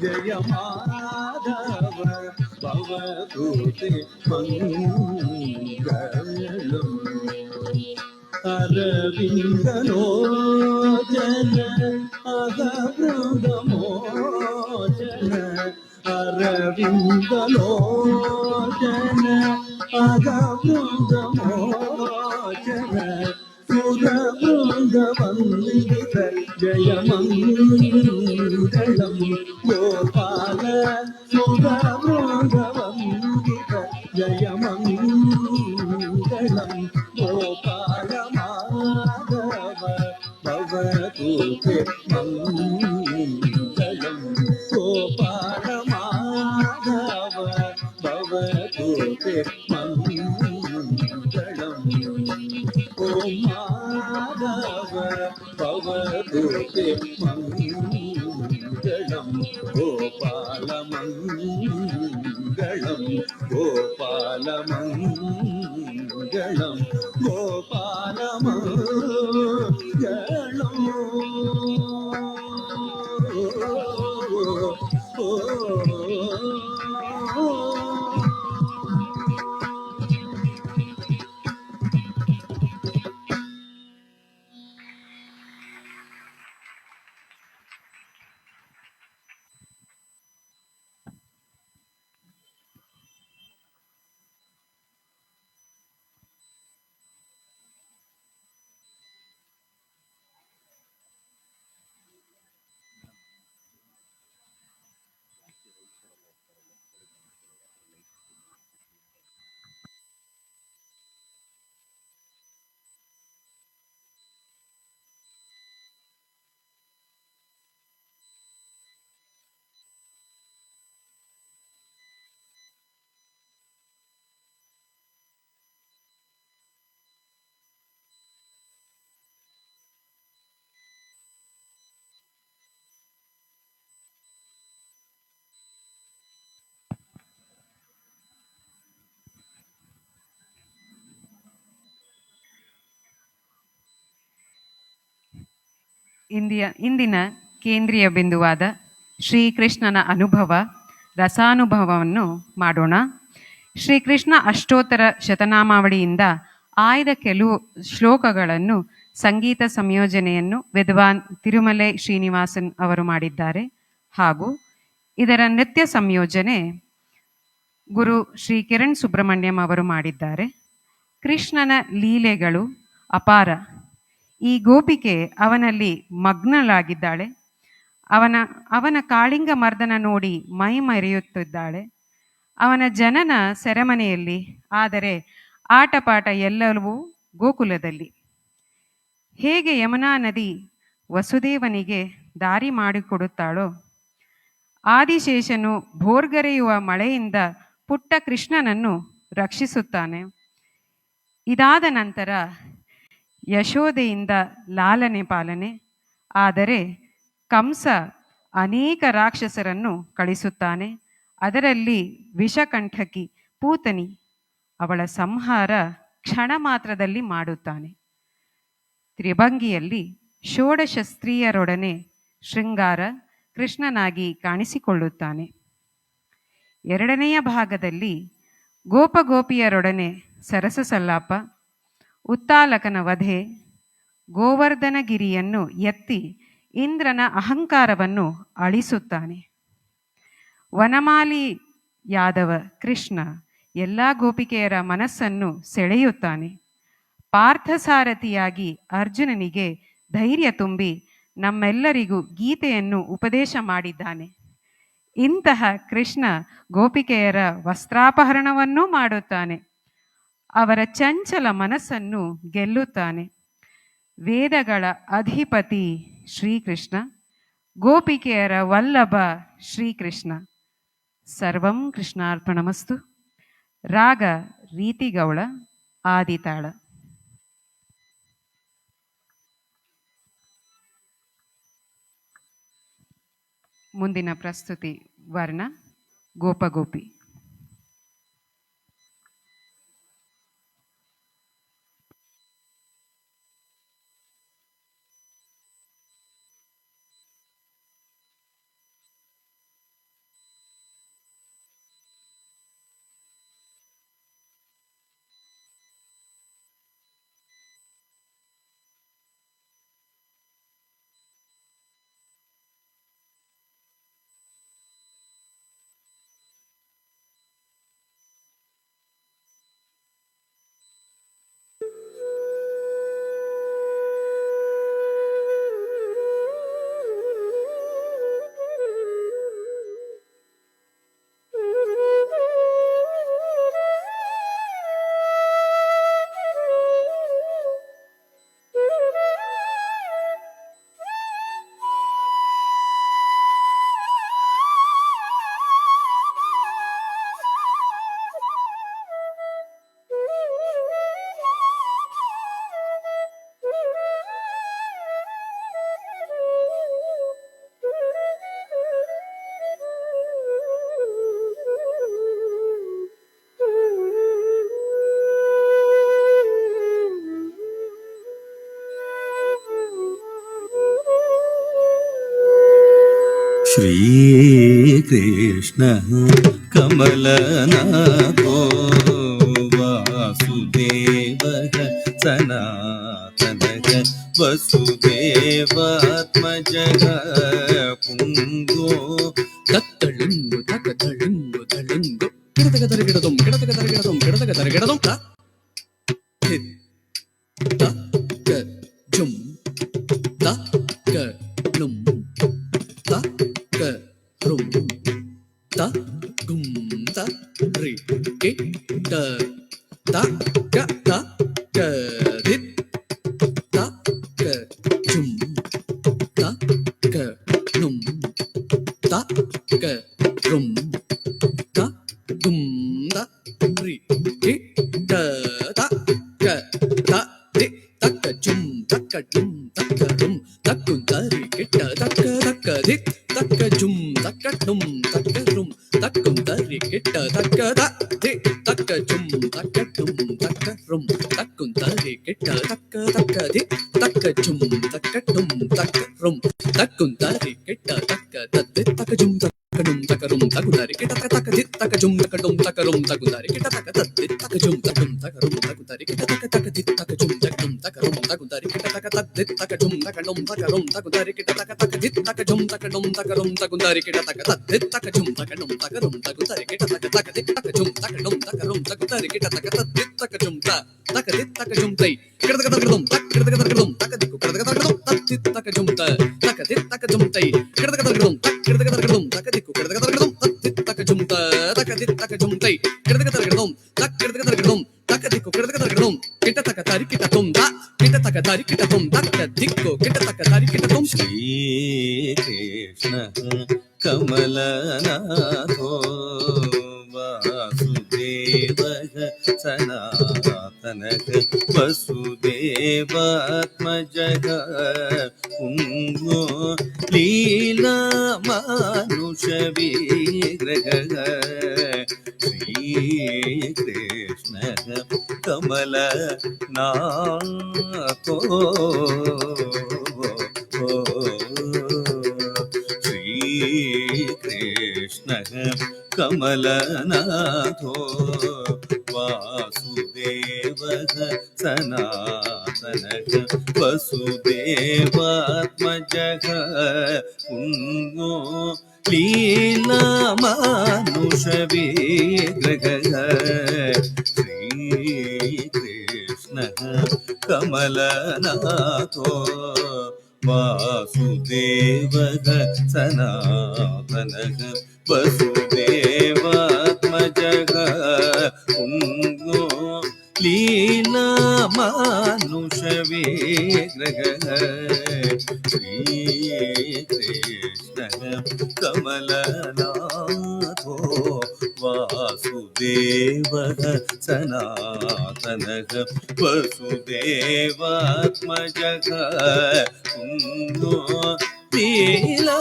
[SPEAKER 5] ಜಯ ಮಾಧವ ಭವತು ತೇ ಮಂಗಳಂ ಅರವಿಂದಲೋಚನ ಅಗವೃಂದಮೋಚನ ಅರವಿಂದಲೋಚನ ಅಗವೃಂದಮೋಚನ ಸುರವೃಂದವಂದಿತ ಜಯ ಮಂಗಳಂ ಗೋಪಾಲ ಸುರವೃಂದವಂದಿತ ಜಯ ಮಂಗಳಂ ಗೋಪಾಲ ಮಾಧವ ಭವತು ತೇ ಮಂಗಳಂ ಗೋಪಾಲ ಮಾಧವ ಭವತು ತೇ ಮಂಗಳಂ ಓಂ ಮಾಧವ ಭವತು ತೇ ಮಂಗಳಂ ಗೋಪಾಲ ಮಂಗಳಂ ಗೋಪಾಲ ಮಂಗಳಂ ಗೋಪಾಲ ಮಂಗಳಂ
[SPEAKER 2] ಇಂದಿನ ಕೇಂದ್ರೀಯ ಬಿಂದುವಾದ ಶ್ರೀಕೃಷ್ಣನ ಅನುಭವ ರಸಾನುಭವವನ್ನು ಮಾಡೋಣ. ಶ್ರೀಕೃಷ್ಣ ಅಷ್ಟೋತ್ತರ ಶತನಾಮಾವಳಿಯಿಂದ ಆಯ್ದ ಕೆಲವು ಶ್ಲೋಕಗಳನ್ನು ಸಂಗೀತ ಸಂಯೋಜನೆಯನ್ನು ವಿದ್ವಾನ್ ತಿರುಮಲೆ ಶ್ರೀನಿವಾಸನ್ ಅವರು ಮಾಡಿದ್ದಾರೆ. ಹಾಗೂ ಇದರ ನೃತ್ಯ ಸಂಯೋಜನೆ ಗುರು ಶ್ರೀ ಕಿರಣ್ ಸುಬ್ರಹ್ಮಣ್ಯಂ ಅವರು ಮಾಡಿದ್ದಾರೆ. ಕೃಷ್ಣನ ಲೀಲೆಗಳು ಅಪಾರ. ಈ ಗೋಪಿಕೆ ಅವನಲ್ಲಿ ಮಗ್ನಳಾಗಿದ್ದಾಳೆ. ಅವನ ಕಾಳಿಂಗ ಮರ್ದನ ನೋಡಿ ಮೈ ಮರೆಯುತ್ತಿದ್ದಾಳೆ. ಅವನ ಜನನ ಸೆರೆಮನೆಯಲ್ಲಿ, ಆದರೆ ಆಟಪಾಟ ಎಲ್ಲವೂ ಗೋಕುಲದಲ್ಲಿ. ಹೇಗೆ ಯಮುನಾ ನದಿ ವಸುದೇವನಿಗೆ ದಾರಿ ಮಾಡಿಕೊಡುತ್ತಾಳೋ, ಆದಿಶೇಷನು ಭೋರ್ಗರೆಯುವ ಮಳೆಯಿಂದ ಪುಟ್ಟ ಕೃಷ್ಣನನ್ನು ರಕ್ಷಿಸುತ್ತಾನೆ. ಇದಾದ ನಂತರ ಯಶೋದೆಯಿಂದ ಲಾಲನೆ ಪಾಲನೆ. ಆದರೆ ಕಂಸ ಅನೇಕ ರಾಕ್ಷಸರನ್ನು ಕಳಿಸುತ್ತಾನೆ. ಅದರಲ್ಲಿ ವಿಷಕಂಠಕಿ ಪೂತನಿ, ಅವಳ ಸಂಹಾರ ಕ್ಷಣ ಮಾತ್ರದಲ್ಲಿ ಮಾಡುತ್ತಾನೆ. ತ್ರಿಭಂಗಿಯಲ್ಲಿ ಷೋಡಶ ಸ್ತ್ರೀಯರೊಡನೆ ಶೃಂಗಾರ ಕೃಷ್ಣನಾಗಿ ಕಾಣಿಸಿಕೊಳ್ಳುತ್ತಾನೆ. ಎರಡನೆಯ ಭಾಗದಲ್ಲಿ ಗೋಪಗೋಪಿಯರೊಡನೆ ಸರಸ ಸಲ್ಲಾಪ, ಉತ್ತಾಲಕನ ವಧೆ, ಗೋವರ್ಧನಗಿರಿಯನ್ನು ಎತ್ತಿ ಇಂದ್ರನ ಅಹಂಕಾರವನ್ನು ಅಳಿಸುತ್ತಾನೆ. ವನಮಾಲಿ ಯಾದವ ಕೃಷ್ಣ ಎಲ್ಲ ಗೋಪಿಕೆಯರ ಮನಸ್ಸನ್ನು ಸೆಳೆಯುತ್ತಾನೆ. ಪಾರ್ಥಸಾರಥಿಯಾಗಿ ಅರ್ಜುನನಿಗೆ ಧೈರ್ಯ ತುಂಬಿ ನಮ್ಮೆಲ್ಲರಿಗೂ ಗೀತೆಯನ್ನು ಉಪದೇಶ ಮಾಡಿದ್ದಾನೆ. ಇಂತಹ ಕೃಷ್ಣ ಗೋಪಿಕೆಯರ ವಸ್ತ್ರಾಪಹರಣವನ್ನೂ ಮಾಡುತ್ತಾನೆ. ಅವರ ಚಂಚಲ ಮನಸ್ಸನ್ನು ಗೆಲ್ಲುತ್ತಾನೆ. ವೇದಗಳ ಅಧಿಪತಿ ಶ್ರೀಕೃಷ್ಣ, ಗೋಪಿಕೆಯರ ವಲ್ಲಭ ಶ್ರೀಕೃಷ್ಣ. ಸರ್ವಂ ಕೃಷ್ಣಾರ್ಪಣಮಸ್ತು. ರಾಗ ರೀತಿಗೌಳ, ಆದಿತಾಳ. ಮುಂದಿನ ಪ್ರಸ್ತುತಿ ವರ್ಣ ಗೋಪಗೋಪಿ.
[SPEAKER 5] ಶ್ರೀಕೃಷ್ಣ ಕಮಲನಾಥೋ ವಾಸುದೇವ ಸನಾತನ ವಸುದೇವಾತ್ಮಜ ಪುಂಗೋ ಕತ್ತಳುಂಗು ತಕತಳುಂಗು ತಳುಂಗು ಗಿಡತಕ ತರಗಿಡದಂ ಗಿಡತಕ ತರಗಿಡದಂ ಗಿಡತಕ ತರಗಿಡದಂ ತ ಕ ಜುಂ ತ ಕ ಲುಂ ತ ಕ ರುಂ ತ ಗುಂ ತ ರಿ ಕೆ ಟ ತ ಕ ತ ಕ ದಿ ತ ಕ ಜುಂ ತ ಕ ಲುಂ ತ ಕ ರುಂ ತ ಗುಂ ತ ರಿ ಕೆ ಟ ತ ಕ ತ ದಿ ತಕ್ಕ ಜುಂ ತಕ್ಕ ಜುಂ ತಕ್ಕ ರುಂ ತಕ್ಕುಂತರಿ ಕೆಟ್ಟ ತಕ್ಕ ತಕ್ಕ ದಿ ತಕ್ಕ ಜುಂ ತಕ್ಕ ಡುಂ ತಕ್ಕ ರುಂ ತಕ್ಕುಂತರಿ ಕೆಟ್ಟ ತಕ್ಕ ದ ದಿ ತಕ್ಕ ಜುಂ ತಕ್ಕ ಡುಂ ತಕ್ಕ ರುಂ ತಕ್ಕುಂತರಿ ಕೆಟ್ಟ ತಕ್ಕ ತಕ್ಕ ದಿ ತಕ್ಕ ಜುಂ ತಕ್ಕ ಡುಂ ತಕ್ಕ ರುಂ ತಕ್ಕುಂತರಿ ಕೆಟ್ಟ ತಕ್ಕ ತದ್ದಿ ತಕ್ಕ ಜುಂ ತಕ್ಕ ಡುಂ ತಕ್ಕ ರುಂ ತಕ್ಕುಂತರಿ ಕೆಟ್ಟ ತಕ್ಕ ತಕ್ಕ ದಿ ತಕ್ಕ ಜುಂ ತಕ್ಕ ಡುಂ ತಕ್ಕ ರುಂ ತಕ್ಕುಂತರಿ ಕೆಟ್ಟ ತಕ್ಕ ತದ್ದಿ ತಕ್ಕ ಜುಂ ತಕ್ಕ ಡುಂ ತಕ್ಕ ರುಂ ತಕ್ಕುಂತರಿ ಕೆಟ್ಟ ತಕ್ಕ ತಕ್ಕ ದಿ ತಕ್ಕ ಜುಂ ತಕ್ಕ ಡುಂ ತಕ್ಕ ರುಂ ತಕ್ಕುಂತರಿ ಕೆಟ್ಟ ತಕ್ಕ ತದ್ದಿ ತಕ್ಕ ಜುಂ ತಕ್ಕ
[SPEAKER 6] dum taka dum takundari kita taka taka dit taka dum taka dum takundari kita taka tak dit taka dum takundari kita taka taka dit taka dum takundari kita taka tak dit taka dum taka dit taka dum tai kita taka dum tak kita taka dum taka diku kita taka dum tak dit taka dum taka dit taka dum tai kita taka dum tak kita taka dum taka diku kita taka dum tak dit taka dum taka dit taka dum tai kita taka dum tak kita taka dum taka diku kita taka dum kita taka tari kita dum da kita taka tari kita dum taka diku kita taka tari kita dum
[SPEAKER 5] Shri Krishna ಕಮಲನಾಥೋ Vasudeva ಸನಾತನಕ ವಸುದೇವಾತ್ಮಜಗ ಪುಂಗೋ Leela ಮಾನುಷ ವಿಗ್ರಹ ಶ್ರೀ ಕೃಷ್ಣ ಕಮಲನಾಥೋ श्रीकृष्ण कमलनाथो वासुदेवः सनातनः वसुदेवात्मजः पुण्यो लीलामानुषविग्रहः श्रीकृष्ण कमलनाथो वासुदेवः सनातनः वसुदेवात्मजः पुण्यो लीलामानुषविग्रहः श्रीकृष्णः कमलनाथो वासुदेवः सनातनः वसुदेवात्मजः पुण्यो लीलामानुषविग्रहः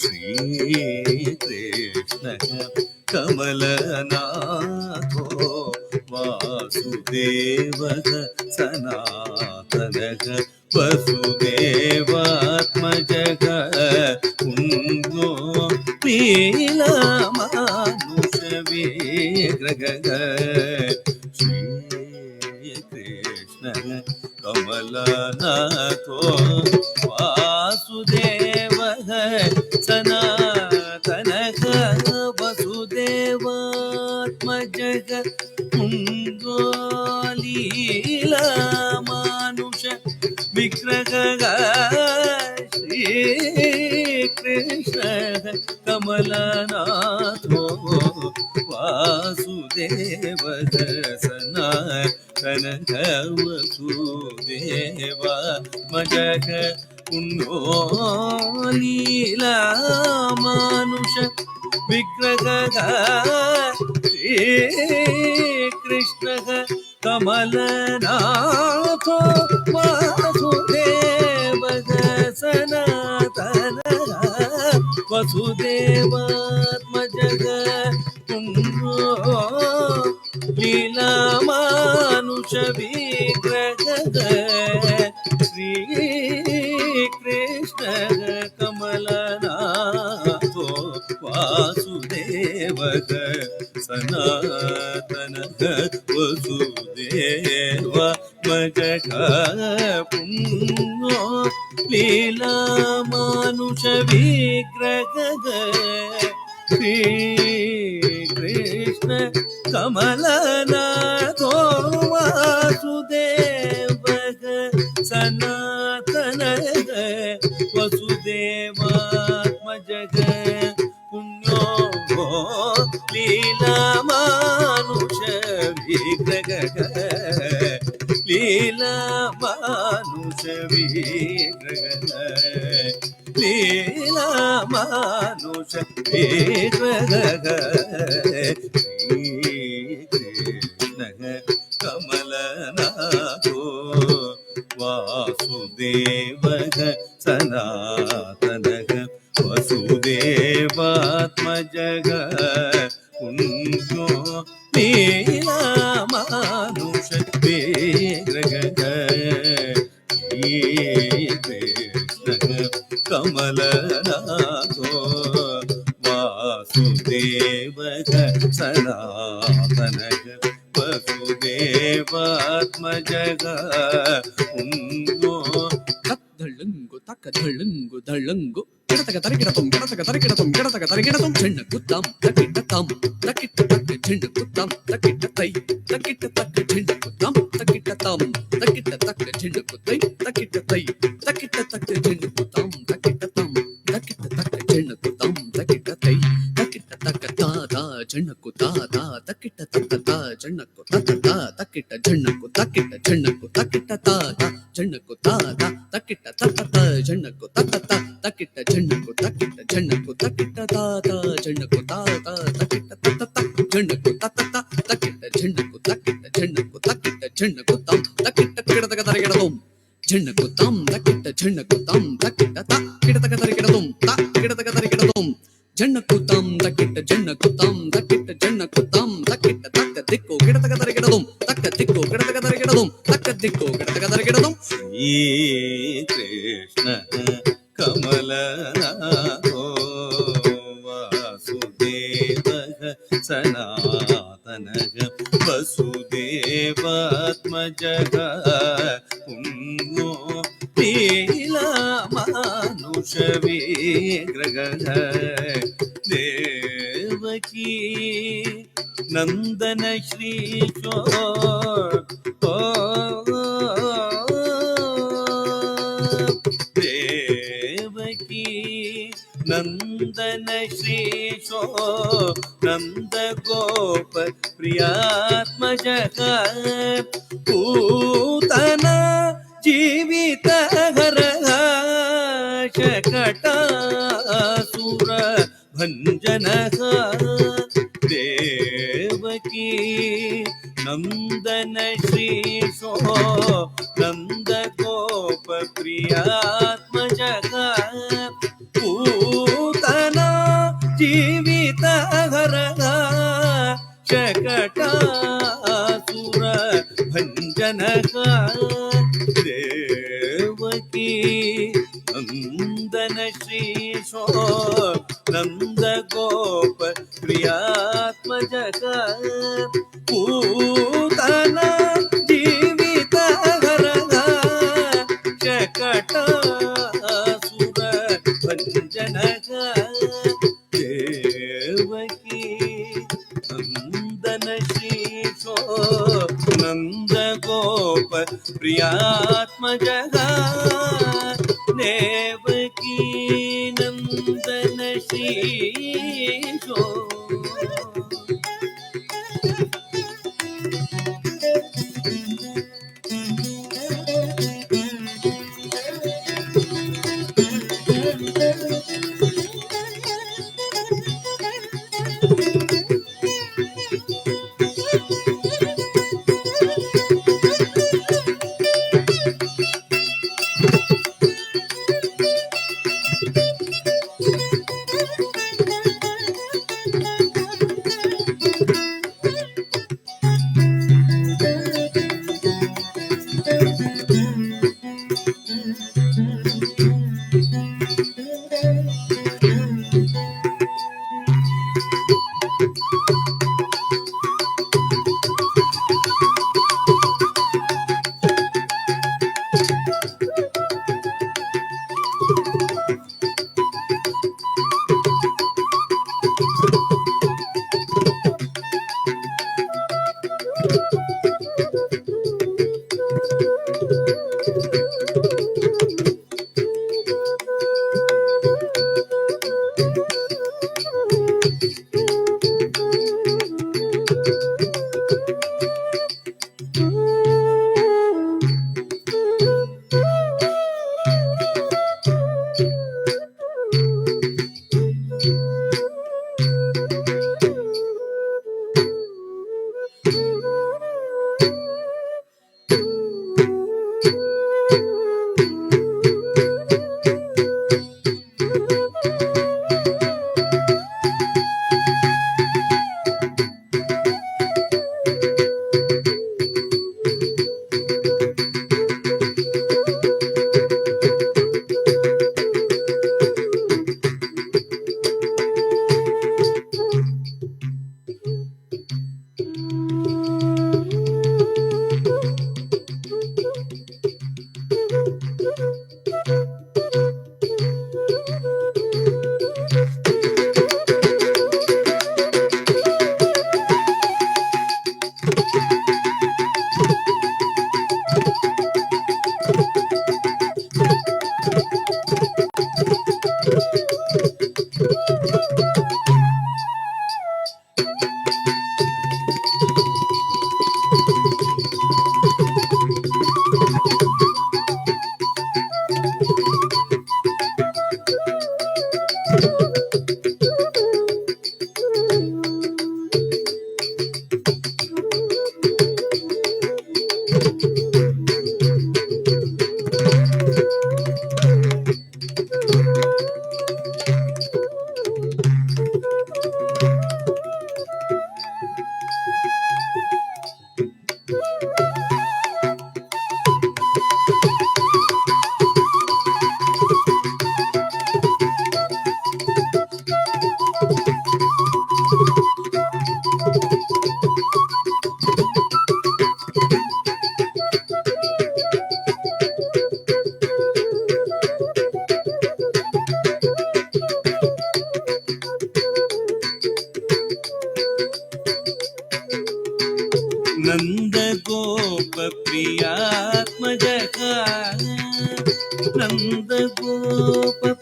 [SPEAKER 5] श्रीकृष्णः कमलनाथो वासुदेवः सनातनः वसुदेवात्मजः पुण्यो लीलामानुषविग्रहः श्रीकृष्णः कमलनाथो वासुदेवः सनातनः वसुदेवात्मजः पुण्यो लीलामानुष विग्रहः श्रीकृष्णः कमलनाथो वासुदेवः सनातनः वसुदेवात्मजः पुण्यो लीलामानुष विग्रहः श्रीकृष्णः कमलनाथो वासुदेवः सनातनः वसुदेवात्मजः पुण्यो लीलामानुष विग्रहः श्रीकृष्णः कमलनाथो वासुदेवः सनातनः वसुदेवात्मजः पुण्यो लीलामानुष विग्रहः श्रीकृष्ण कमलनाथो वासुदेवः सनातनः वसुदेवात्मजः पुण्यो लीलामानुष विग्रहः लीलामानुष विग्रहः लीलामानुष विग्रहः श्रीकृष्णः कमलनाथो वासुदेवः सनातनः वसुदेवात्मजः पुण्यो लीलामानुष विग्रहः श्रीकृष्णः कमलनाथो वासुदेवः सनातनः वसुदेवात्मजः
[SPEAKER 4] ಉನ್ನೋ
[SPEAKER 6] தள்ளங்கு தக்க தள்ளங்கு தள்ளங்கு கிடத்தக தரக்கிடத்தும் கிடத்தக தரக்கிடத்தும் கிடத்தக தரக்கிடத்தும் செண்ண குத்தாம் தக்கிட்ட தாம் தக்கிட்ட தக்கு செண்ண குத்தாம் தக்கிட்ட தை தக்கிட்ட தக்கு செண்ண குத்தாம் தக்கிட்ட தாம் தக்கிட்ட தக்கு செண்ண குத்தை தக்கிட்ட தை தக்கிட்ட தக்கு செண்ண குத்தாம் தக்கிட்ட தாம் தக்கிட்ட தக்கு செண்ண குத்தாம் தக்கிட்ட தை தக்கிட்ட தக்க தாதா செண்ண குத்தாதா தக்கிட்ட தக்க தா செண்ண குத்தா தக்கிட்ட செண்ண குத்தக்கிட்ட செண்ண குத்தக்கிட்ட தாதா செண்ண குத்தாதா தக்கிட்ட தத்த ஜன்னக்கு தத்த தக்கிட்ட ஜன்னக்கு தக்கிட்ட ஜன்னக்கு தக்கிட்ட தாதா ஜன்னக்கு தாதா தக்கிட்ட தத்த ஜன்னக்கு தத்த தக்கிட்ட ஜன்னக்கு தக்கிட்ட ஜன்னக்கு தக்கிட்ட ஜன்னக்கு தாம் தக்கிட்ட கிடதக தரகிடதும் ஜன்னக்கு தாம் தக்கிட்ட ஜன்னக்கு தாம் தக்கிட்ட த கிடதக தரகிடதும் த கிடதக தரகிடதும் ஜன்னக்கு தாம் தக்கிட்ட ஜன்னக்கு தாம் தக்கிட்ட ஜன்னக்கு தாம் தக்கிட்ட தக்க திக்கு கிடதக தரகிடதும் தக்க திக்கு கிடதக தரகிடதும் தக்க திக்கு கிடதக தரகிடதும்
[SPEAKER 4] ಶ್ರೀ ಕೃಷ್ಣ ಕಮಲ ವಾಸುದೇವ ಸನಾತನ ವಸುದೇವಾತ್ಮಜ ಪುಣ್ಯೋ ನೀಲ ಮಾನುಷ ವಿಗ್ರಹ ದೇವಕೀ ನಂದನ ಶ್ರೀ ದೇವಕೀ ನಂದನ ಶ್ರೀಶೋ ನಂದ ಗೋಪ ಪ್ರಿಯಾತ್ಮಜ ಪೂತನ ಜೀವಿತ ಹರ ಶಕಟಾಸುರ ಭಂಜನ ದೇವಕೀ ನಂದನ ಶ್ರೀಶೋ ನಂದ ಗೋಪ ಪ್ರಿಯಾತ್ಮಜ ಪೂತನ ಜೀವಿತ ಹರ ಶಕಟಾಸುರ ಭಂಜನ ದೇವಕೀ ನಂದನ ಶ್ರೀಶೋ ನಂದ ಗೋಪ ಪ್ರಿಯಾತ್ಮಜ ಪೂತನ ಜೀವಿತ ಹರ ಶಕಟಾಸುರ ಭಂಜನ ದೇವಕೀ ನಂದನ ಶ್ರೀಶೋ ನಂದ ಗೋಪ ಪ್ರಿಯಾತ್ಮಜ ದೇವಕೀ ನಂದನ ಶ್ರೀಶೋ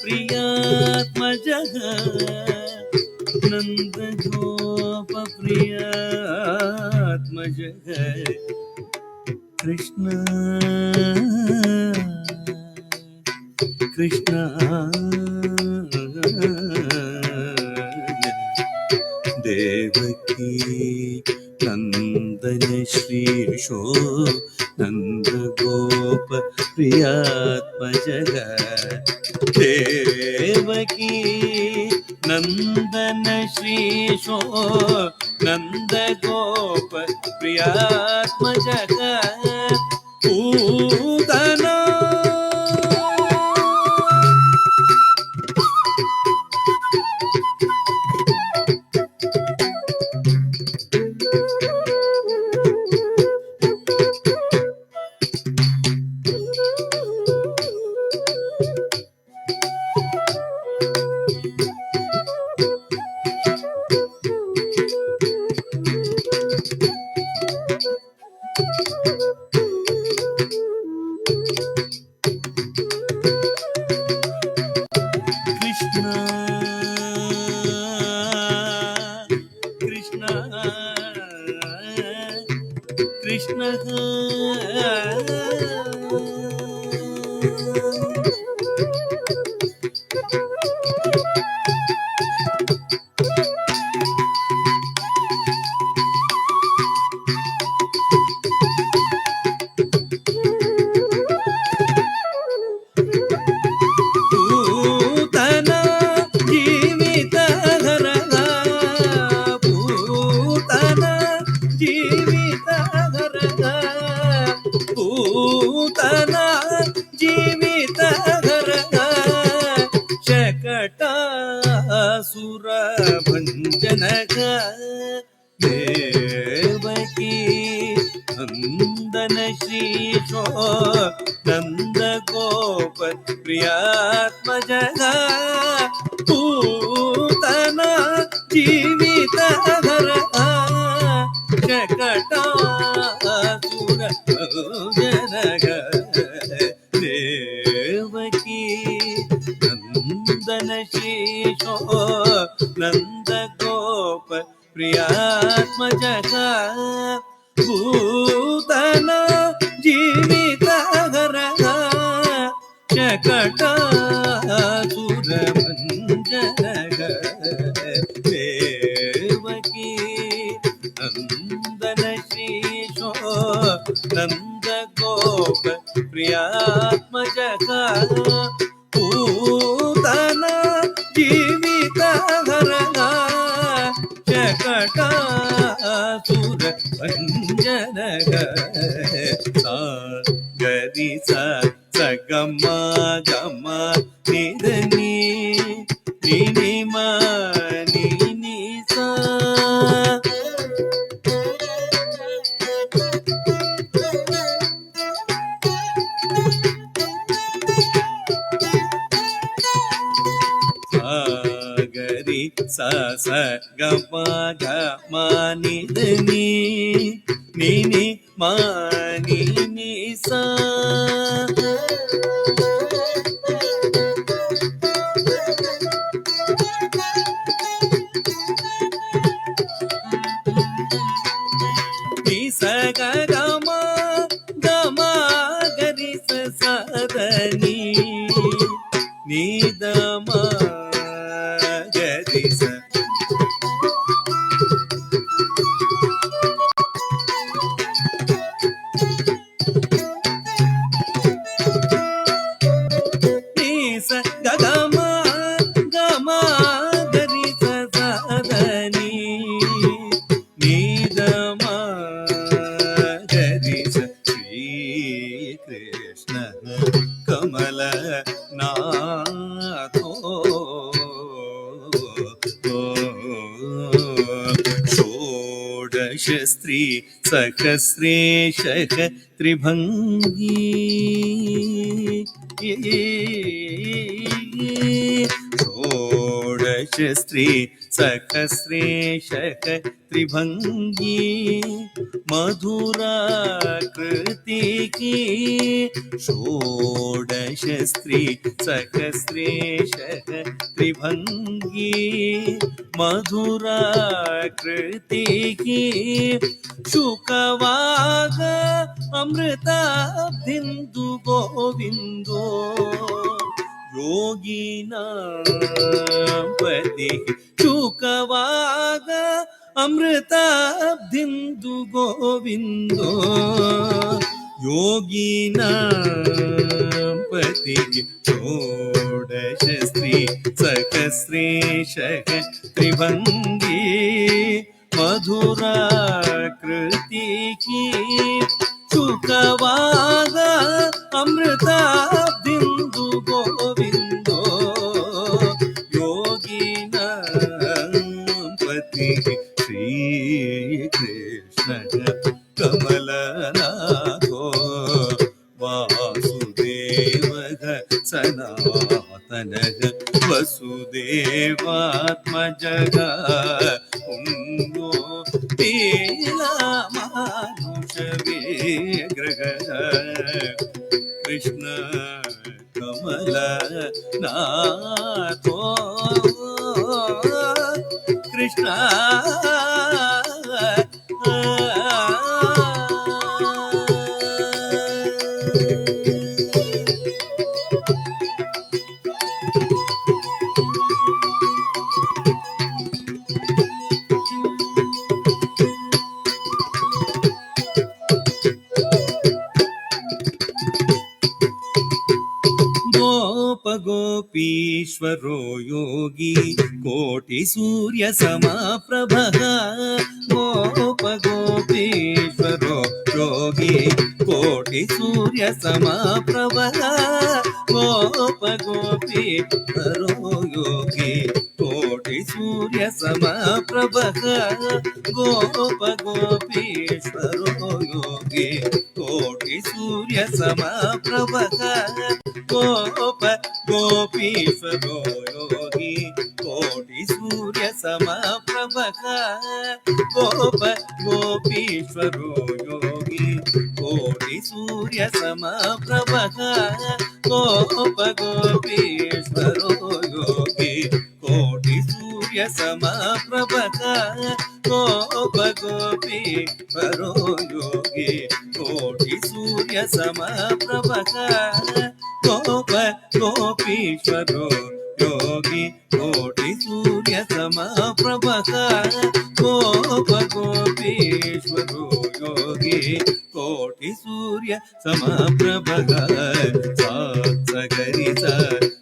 [SPEAKER 4] प्रियात्मजः नन्दगोप प्रियात्मजः कृष्ण कृष्ण देवकी नंदन श्री यशो नंदगोप प्रियात्मजः देवकी नंदन श्री यशो नंदगोप प्रियात्मजः पूतना कृष्ण पूतना जीवित धरगा पूतना जीवित धरगा पूतना जीवित धरगा शकटासुर भंजनगा देवकी नंदन श्रीशो नंदगोप प्रियात्मजः पूतना जीवित धरगा शकटासुर भंजनगा देवकी नंदन श्रीशो नंदगोप प्रियात्मजः पूतना जीवित धरगा शकटासुर भंजनः देवकी नंदन श्रीशो नंदगोप प्रियात्मजः पूतना जीवित धरगा शकटासुर भंजनः सागरि सा सगमा गमा निधनि निनि मा निनि सा सागरि सा स गमा गमा निधनि निनि मा निनि सा नि स ग गमा गमा गरि स स द नि नि द म गरि स नि स ग गमा गमा गरि स स द नि नि द म गरि स श्री कृष्ण कमल नाथो षोडश स्त्री सहस्रेशः त्रिभंगी षोडश स्त्री सहस्रेशः त्रिभङ्गी मधुराकृतिकी षोडश स्त्री सहस्रेशः त्रिभङ्गी मधुराकृतिकी शुकवाग अमृताब्धिन्दु गोविन्दो योगिनां पतिः शुकवाग अमृताब्धिन्दु गोविन्दो योगिनां पतिः षोडश स्त्री सहस्रेशः त्रिभङ्गी मधुराकृतिकी शुकवाग अमृताब्धिन्दु गोविन्दो योगिनां पतिः श्रीकृष्णः कमलनाथो वासुदेवः सनातनः वसुदेवात्मजः पुण्यो लीलामानुषविग्रहः कृष्ण कमलनाथो कृष्ण गोपीश्वरो योगी कोटि सूर्य समाप्रभः गोपीश्वरो योगी कोटि सूर्य समाप्रभः गोपीश्वरो योगी कोटि सूर्य समाप्रभः गोपीश्वरो योगी कोटि सूर्य समाप्रभः गोपीश्वरो योगी कोटि सूर्य समप्रभः गोपीश्वरो योगी कोटि सूर्य समप्रभः गोपीश्वरो योगी कोटि सूर्य समप्रभः गोपीश्वरो योगी कोटि सूर्य समप्रभः गोपीश्वरो योगी कोटि सूर्य समप्रभः गोपीश्वरो योगी कोटि सूर्य समप्रभः सगरिस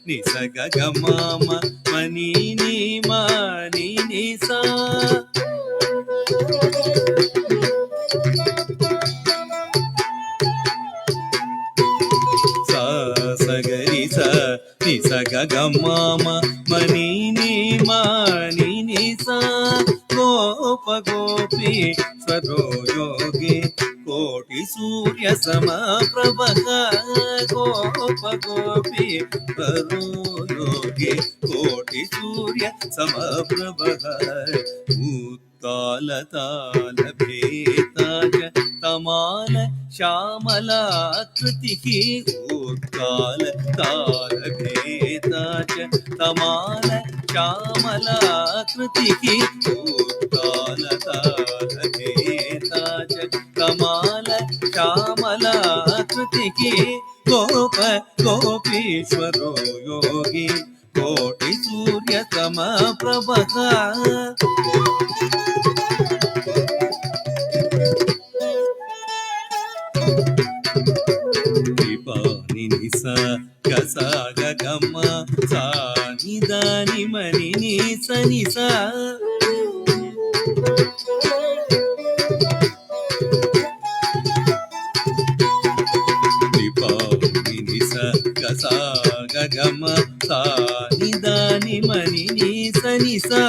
[SPEAKER 4] निसग गमाम मनी नी मानी निसा सगरिस निसग गमाम मनी नी मानी निसा गोपीश्वरो योगी कोटि सूर्य समप्रभः गोपीश्वरो योगी कोटि सूर्य समप्रभः उत्तालताल भेताज तमाल श्यामलाकृतिः उत्तालताल भेताज तमाल श्यामलाकृतिः उत्तालताल भेताज तमाल श्यामलाकृतिः गोपीश्वरो योगी कोटि सूर्य समप्रभः निसा गसा गम सा निदानि मनि निस निसा निसा गसा गम सा निदानि मनि निस निसा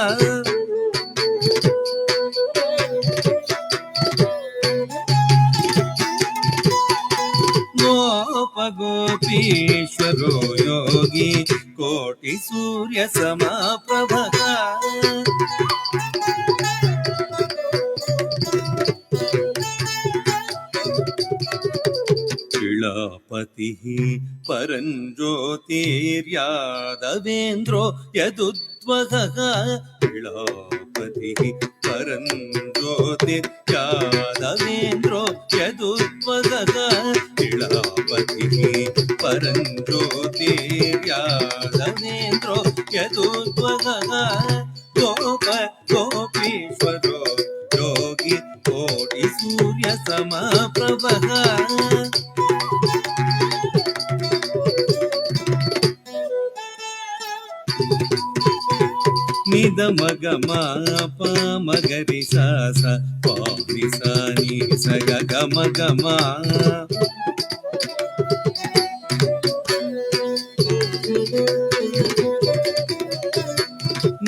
[SPEAKER 4] गोपीश्वरो योगी कोटि सूर्य समाप्रभः इळापतिः परञ्ज्योतिर्यादवेन्द्रो यदुद्वहः इळापतिः परञ्ज्योतिर्यादवेन्द्रो यदुद्वहः इळापतिः परञ्ज्योतिर्यादवेन्द्रो यदुद्वहः गोप गोपीश्वरो योगी कोटि सूर्य समाप्रभः निद मग प मगरि सा सा पानि सा नि स ग ग म ग म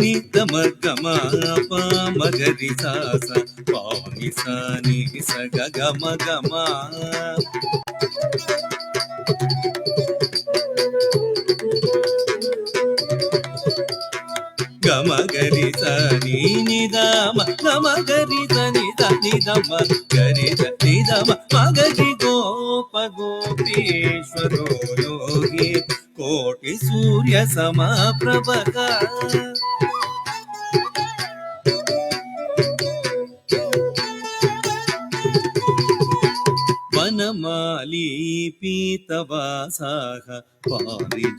[SPEAKER 4] निद मग प मगरि सा सा पानि सा नि स ग ग म ग म गमगरि सनि निदम गमगरि सनि निदम गरि निदम मगरि गोप गोपीश्वरो योगी कोटि सूर्य समाप्रभः वनमाली पीतवासाः पारिजातापहारकः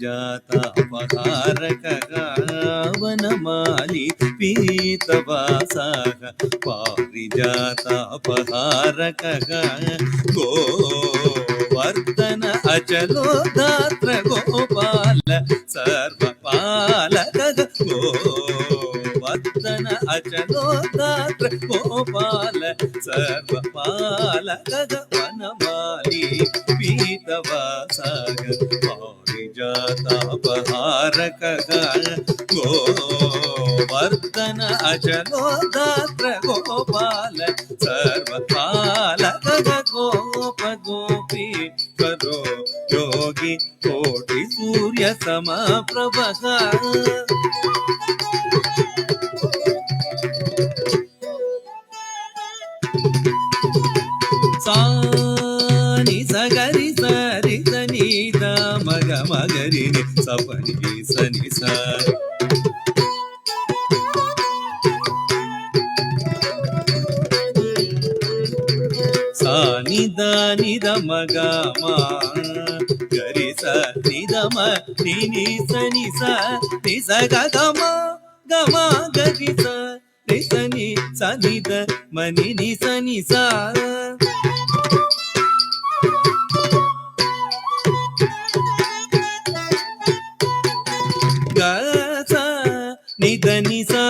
[SPEAKER 4] वनमाली पीतवासाः पारिजातापहारकः गोवर्धन अचलो धात्र गोपाल सर्वपालकः गोवर्धन अचलो धात्र गोपाल सर्वपालकः वनमाली पीतवासाः पारिजातापहारकः गोवर्धन अचलो धात्र गोपाल सर्वपालकः गोप गोपीश्वरो योगी कोटि सूर्य समाप्रभः सानि सगरि सरि सनि द मग मगरि नि सपनि सनि सा सानि द नि द मग म गरि स नि द म नि नि सनि सा नि स ग ग म गरि स नि सनि स नि द म नि नि सनि सा ग स नि द नि सा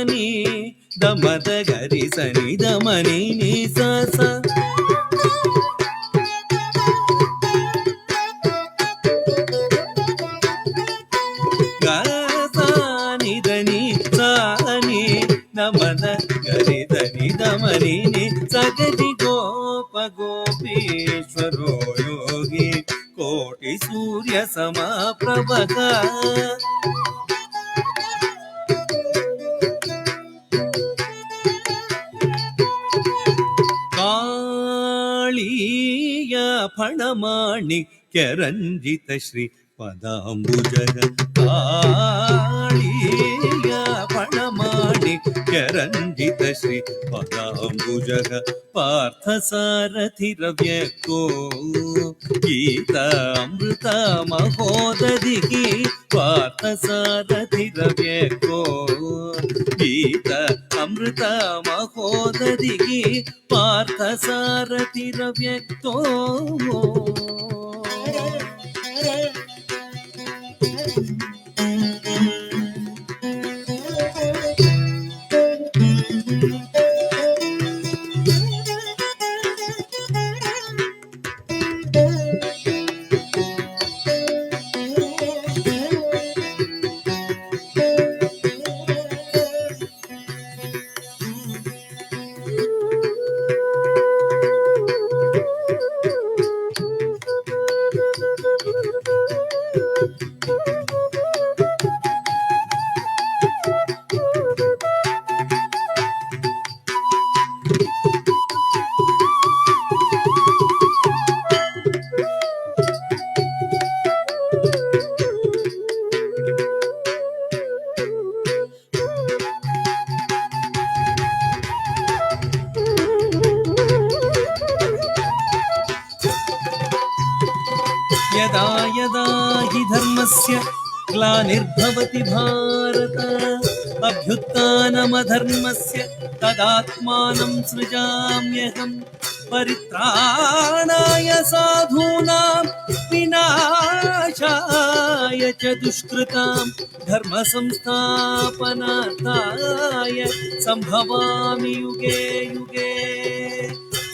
[SPEAKER 4] नि द म द गरि स नि द म नि नि सा सा ग स नि द नि सा नि द म द गरि द नि द म नि नि स गरि गोप गोपीश्वरो योगी कोटि सूर्य समाप्रभः काळीय फणमाणिक्य रञ्जित श्री पदाम्बुजः काळीय फणमाणिक्य रञ्जित श्री पदाम्बुजः पार्थसारथिरव्यक्तो गीतामृत महोदधिः पार्थसारथिरव्यक्तो गीत अमृत महोदधिः पार्थसारथिरव्यक्तो यदा यदा हि धर्मस्य ग्लानिर्भवति भारत अभ्युत्थानमधर्मस्य तदात्मानं सृजाम्यहं परित्राणाय साधूनां विनाशाय च दुष्कृतां धर्मसंस्थापनार्थाय सम्भवामि युगे युगे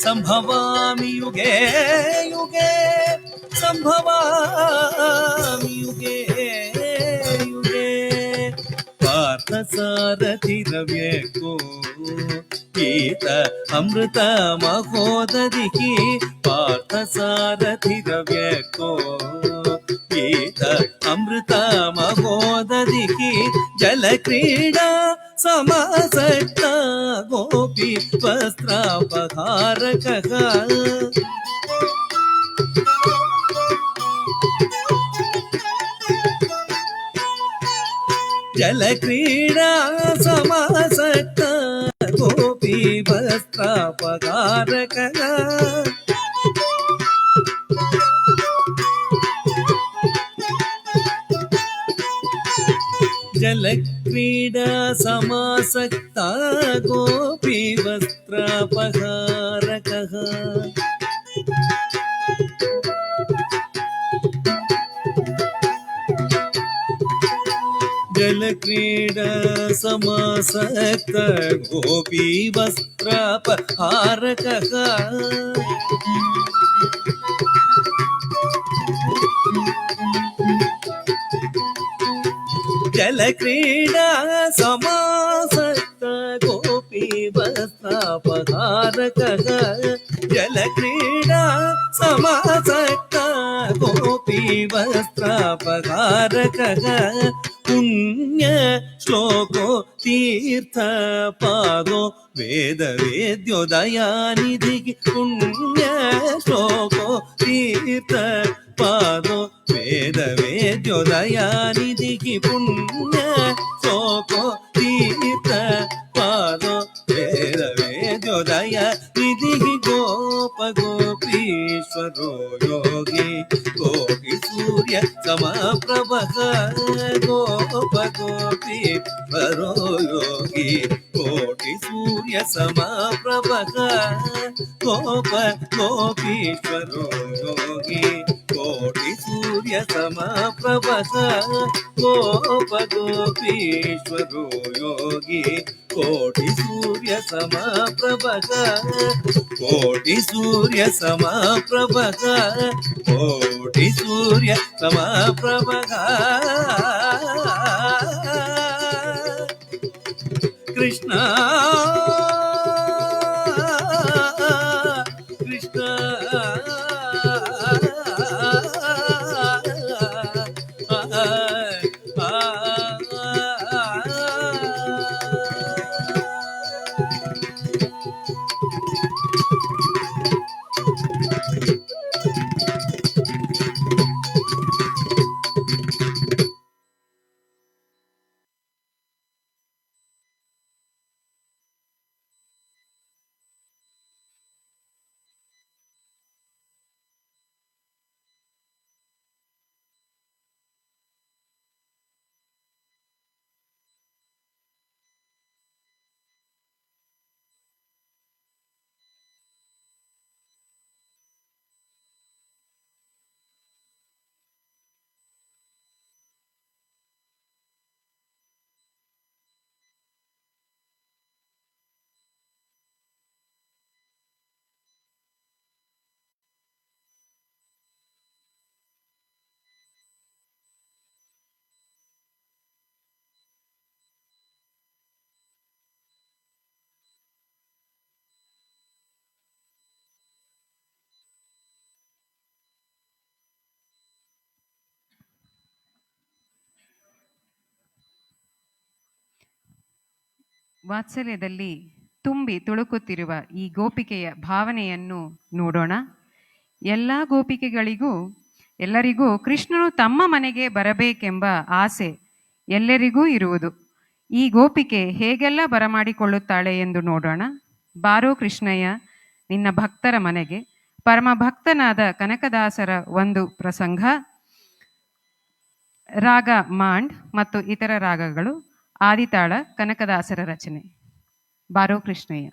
[SPEAKER 4] सम्भवामि युगे युगे सम्भवामि युगे युगे पार्थसारथिरव्यको गीत अमृत महोदधिः पार्थसारथिरव्यको गीत अमृत महोदधिः जलक्रीडा समासक्ता गोपी वस्त्रापहारकः जलक्रीडा समासक्ता गोपी वस्त्रापहारकः जलक्रीडा समासक्ता गोपी वस्त्रापहारकः जलक्रीडा समासक्ता गोपी वस्त्रापहारकः जलक्रीडा समासक्ता गोपी वस्त्रापहारकः जलक्रीडा समासक्ता गोपी वस्त्रापहारकः पुण्य श्लोको तीर्थपादो वेदवेद्यो दयानिधिः पुण्य श्लोको तीर्थपादो वेदवेद्यो दयानिधिः पुण्य श्लोको तीर्थपादो वेदवेद्यो दयानिधिः गोपगोपीश्वरो योगी गोपी सूर्य समप्रभः गोपगोपीश्वरो योगी कोटि सूर्य समप्रभः गोप गोपीश्वरो योगी कोटि सूर्य समप्रभः गोप गोपीश्वरो योगी कोटि सूर्य समप्रभः कोटि सूर्य समप्रभः कोटि सूर्य समप्रभः कृष्ण कृष्ण
[SPEAKER 2] ವಾತ್ಸಲ್ಯದಲ್ಲಿ ತುಂಬಿ ತುಳುಕುತ್ತಿರುವ ಈ ಗೋಪಿಕೆಯ ಭಾವನೆಯನ್ನು ನೋಡೋಣ. ಎಲ್ಲ ಗೋಪಿಕೆಗಳಿಗೂ ಎಲ್ಲರಿಗೂ ಕೃಷ್ಣನು ತಮ್ಮ ಮನೆಗೆ ಬರಬೇಕೆಂಬ ಆಸೆ ಎಲ್ಲರಿಗೂ ಇರುವುದು. ಈ ಗೋಪಿಕೆ ಹೇಗೆಲ್ಲ ಬರಮಾಡಿಕೊಳ್ಳುತ್ತಾಳೆ ಎಂದು ನೋಡೋಣ. ಬಾರೋ ಕೃಷ್ಣಯ್ಯ, ನಿನ್ನ ಭಕ್ತರ ಮನೆಗೆ ಪರಮ ಭಕ್ತನಾದ ಕನಕದಾಸರ ಒಂದು ಪ್ರಸಂಗ, ರಾಗ ಮಾಂಡ್ ಮತ್ತು ಇತರ ರಾಗಗಳು, ಆದಿತಾಳ ಕನಕದಾಸರ ರಚನೆ. ಬಾರೋ ಕೃಷ್ಣಯ್ಯ.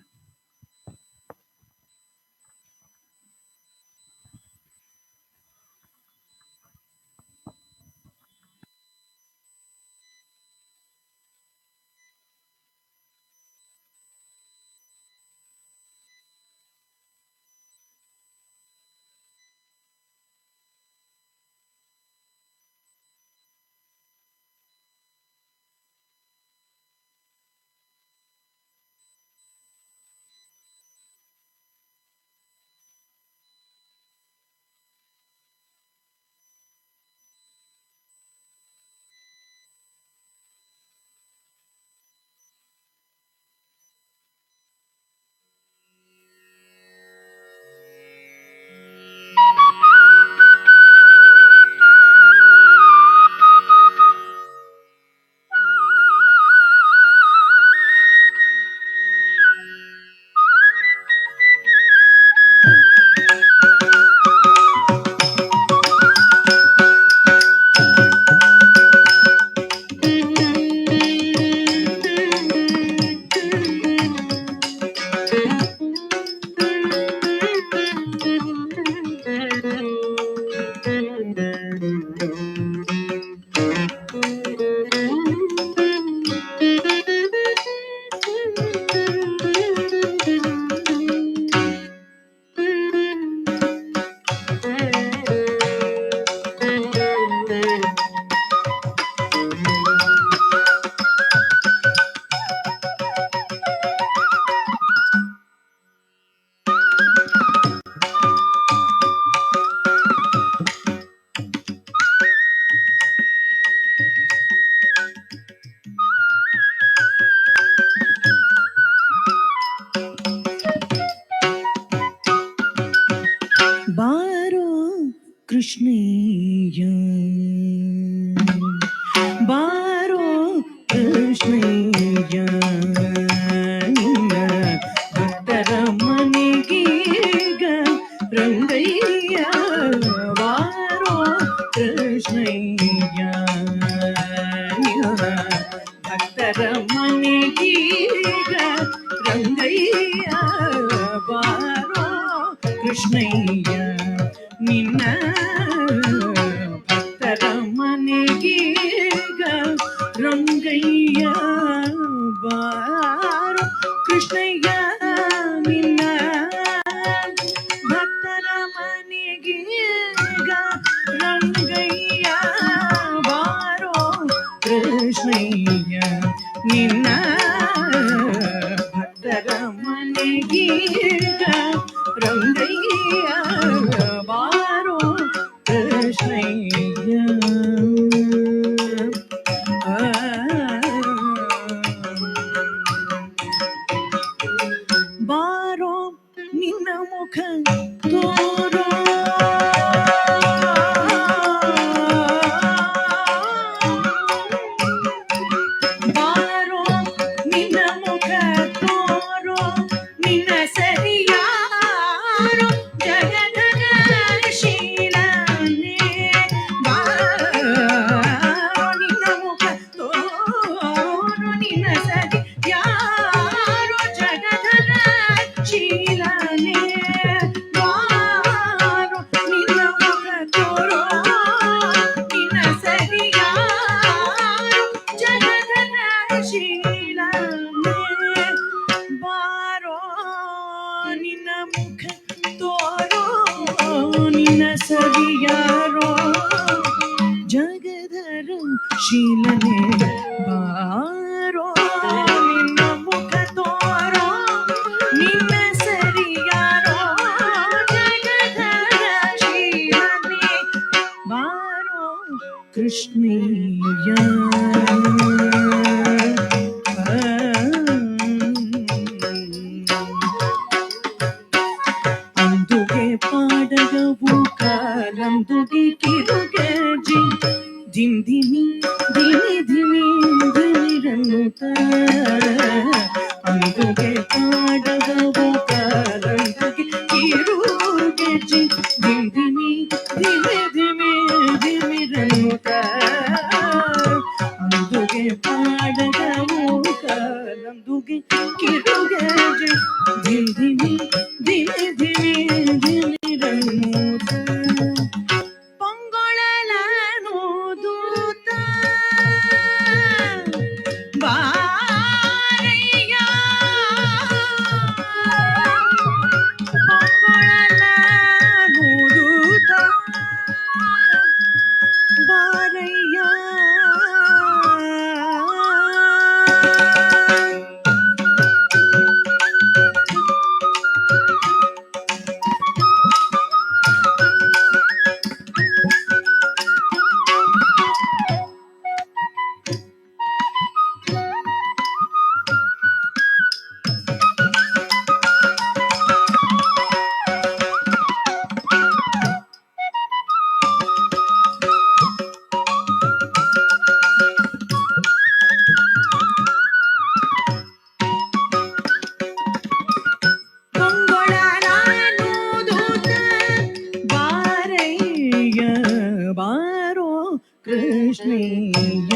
[SPEAKER 7] ಬಾರೋ ಕೃಷ್ಣಯ್ಯ, ಬಾರೋ ಕೃಷ್ಣಯ್ಯ, ನಿನ್ನ ಭಕ್ತರ ಮನೆಗೀಗ ರಂಗಯ್ಯ. ಬಾರೋ ಕೃಷ್ಣಯ್ಯ, ನಿನ್ನ ಭಕ್ತರ ಮನೆಗೀಗ ರಂಗಯ್ಯ. ಬಾರೋ ಕೃಷ್ಣಯ್ಯ, ನಿನ್ನ ಭಕ್ತರ ಮನೆಗೀಗ ರಂಗಯ್ಯ. ಬಾರೋ ಕೃಷ್ಣಯ್ಯ, ನಿನ್ನ ಭಕ್ತರ ಮನೆಗೀಗ ರಂಗಯ್ಯ. ಬಾರೋ ಕೃಷ್ಣಯ್ಯ, ನಿನ್ನ ಭಕ್ತರ ಮನೆಗೀಗ ರಂಗಯ್ಯ. ಬಾರೋ ಕೃಷ್ಣಯ್ಯ. ಬಾರೋ ನಿನ್ನ ಮುಖ ತೋರೋ, ಬಾರೋ ನಿನ್ನ ಮುಖ ತೋರೋ, ನಿನ್ನ ಸರಿಯಾರೋ ಜಗದನ ಶೀಲನೆ. ಬಾರೋ ನಿನ್ನ ಮುಖ ತೋರೋ, ನಿನ್ನ ಸರಿಯಾರೋ ಜಗದನ ಶೀಲನೆ. ಬಾರೋ ನಿನ್ನ ಮುಖ ತೋರೋ, ನಿನ್ನ ಸರಿಯಾರೋ ಜಗದನ ಶೀಲನೆ. ಬಾರೋ ನಿನ್ನ ಮುಖ ತೋರೋ, ನಿನ್ನ ಸರಿಯಾರೋ ಜಗದರ ಶೀಲನೆ. ಬಾರೋ ನಿನ್ನ ಮುಖ ತೋರೋ, ನಿನ್ನ ಸರಿಯಾರೋ ಜಗದರ ಶೀಲನೆ. ಬಾರೋ ಕೃಷ್ಣಯ್ಯ. ಅಂದುಗೆ ಪಾಡಗವು ಕಾಲಂದುಗೆ ಕಿರುಗೆ ಜಿಮ್ ಧಿಮಿ ಧಿಮಿ ಧಿಮಿ ಧಿಮಿರನ್ನುತ್ತ. ಅಂದುಗೆ ಪಾಡಗವು ಕಾಲಂದುಗೆ ಕಿರುಗೆ ಕಾಲಂದುಗೆ ಕಿರುಗೆಜೆ ಧಿಮಿ ಧಿಮಿ ಧಿಮಿ ಧಿಮಿರನ್ನೂತ ಪೊಂಗೊಳಲನು ದೂತ ಬಾರಯ್ಯ ಪೊಂಗೊಳಲನು ದೂತ ಬಾರಯ್ಯ ಪೊಂಗೊಳಲನು ದೂತ ಬಾರಯ್ಯ ಬಾರೋ ಕೃಷ್ಣಯ್ಯ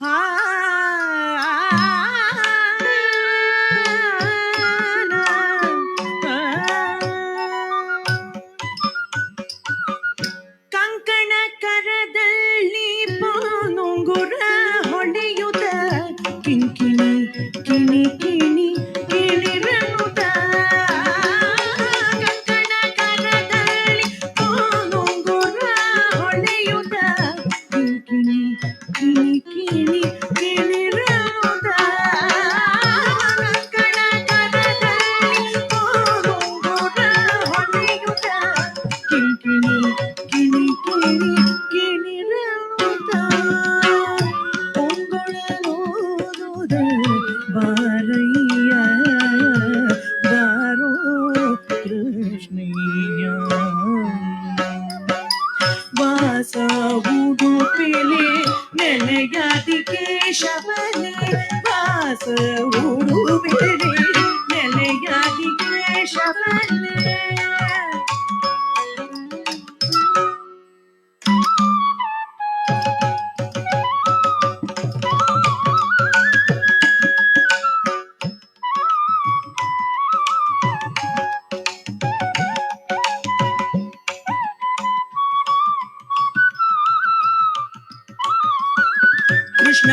[SPEAKER 7] ಆ ಕಂಕಣ ಕರದಲ್ಲಿ ಪೊನುಂಗುರ ಹೊಡೆಯುತ್ತ ಕಿಂಕಿಣಿ ಕಿಣಿ ಕಿಣಿ ಕಿಣಿರನುತ ಕಂಕಣ ಕರದಲ್ಲಿ ಪೊನುಂಗುರ ಹೊಡೆಯುತ್ತ ಕಿಂಕಿಣಿ ಕಿಣಿ ಕಿಣಿ ಕಿಣಿರನುತ ಕಂಕಣ ಕರದಲ್ಲಿ ಪೊನುಂಗುರ ಹೊಡೆಯುತ್ತ ಕಿಂಕಿಣಿ ಕಿಣಿ ಕಿಣಿ ಕಿಣಿರನುತ ಪೊಂಗೊಳಲೋದುದ ಬಾರಯ್ಯ ಬಾರೋ ಕೃಷ್ಣಯ್ಯ ವಾಸ ಉಡುಪಿಲೆ ನೆಲೆಯಾದಿ ಕೇಶವನೇ ವಾಸ ಉಡುಪಿಲೆ ನೆಲೆಯಾದಿ ಕೇಶವನೇ ಕೃಷ್ಣ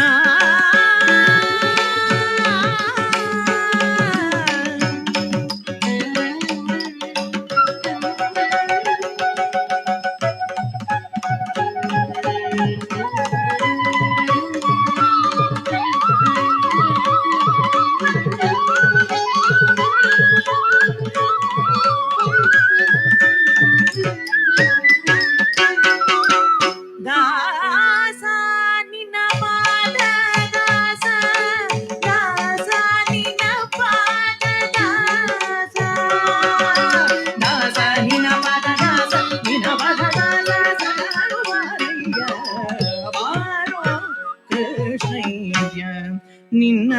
[SPEAKER 7] ದಾಸ ನಿನ್ನ ಪಾದ ದಾಸ ದಾಸ ನಿನ್ನ ಪಾದ ದಾಸ ದಾಸ ನಿನ್ನ ಪಾದ ದಾಸ ನಿನ್ನ ಪಾದ ದಾಸ ಬಾರಯ್ಯ ಬಾರೋ ಕೃಷ್ಣಯ್ಯ ನಿನ್ನ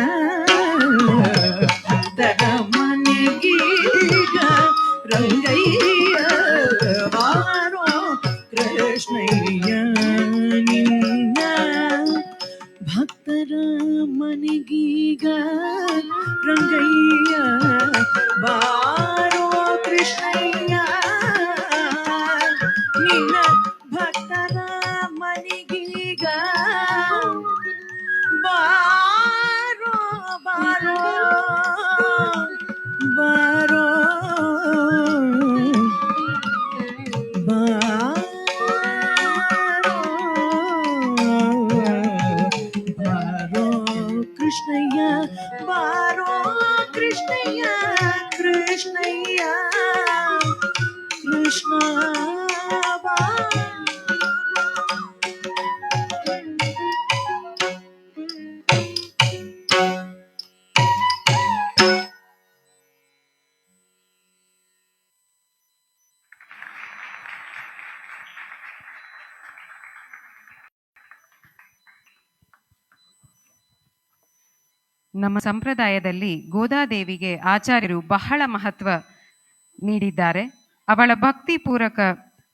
[SPEAKER 7] ದರ ಮನೆಗೀಗ ರಂಗಯ್ಯ ಬಾರೋ ಕೃಷ್ಣಯ್ಯ ನಿನ್ನ ಭಕ್ತರ ಮನೆಗೀಗ ರಂಗಯ್ಯ ಬಾರೋ ಕೃಷ್ಣಯ್ಯ ನಿನ್ನ ಭಕ್ತರ ಮನೆಗೀಗ ಬಾರೋ ಬಾರೋ ಬಾರೋ ಬಾರೋ ಕೃಷ್ಣಯ್ಯ ಬಾರೋ ಕೃಷ್ಣಯ್ಯ ಕೃಷ್ಣಯ್ಯ ಕೃಷ್ಣ ಬಾರೋ.
[SPEAKER 2] ನಮ್ಮ ಸಂಪ್ರದಾಯದಲ್ಲಿ ಗೋದಾದೇವಿಗೆ ಆಚಾರ್ಯರು ಬಹಳ ಮಹತ್ವ ನೀಡಿದ್ದಾರೆ. ಅವಳ ಭಕ್ತಿಪೂರಕ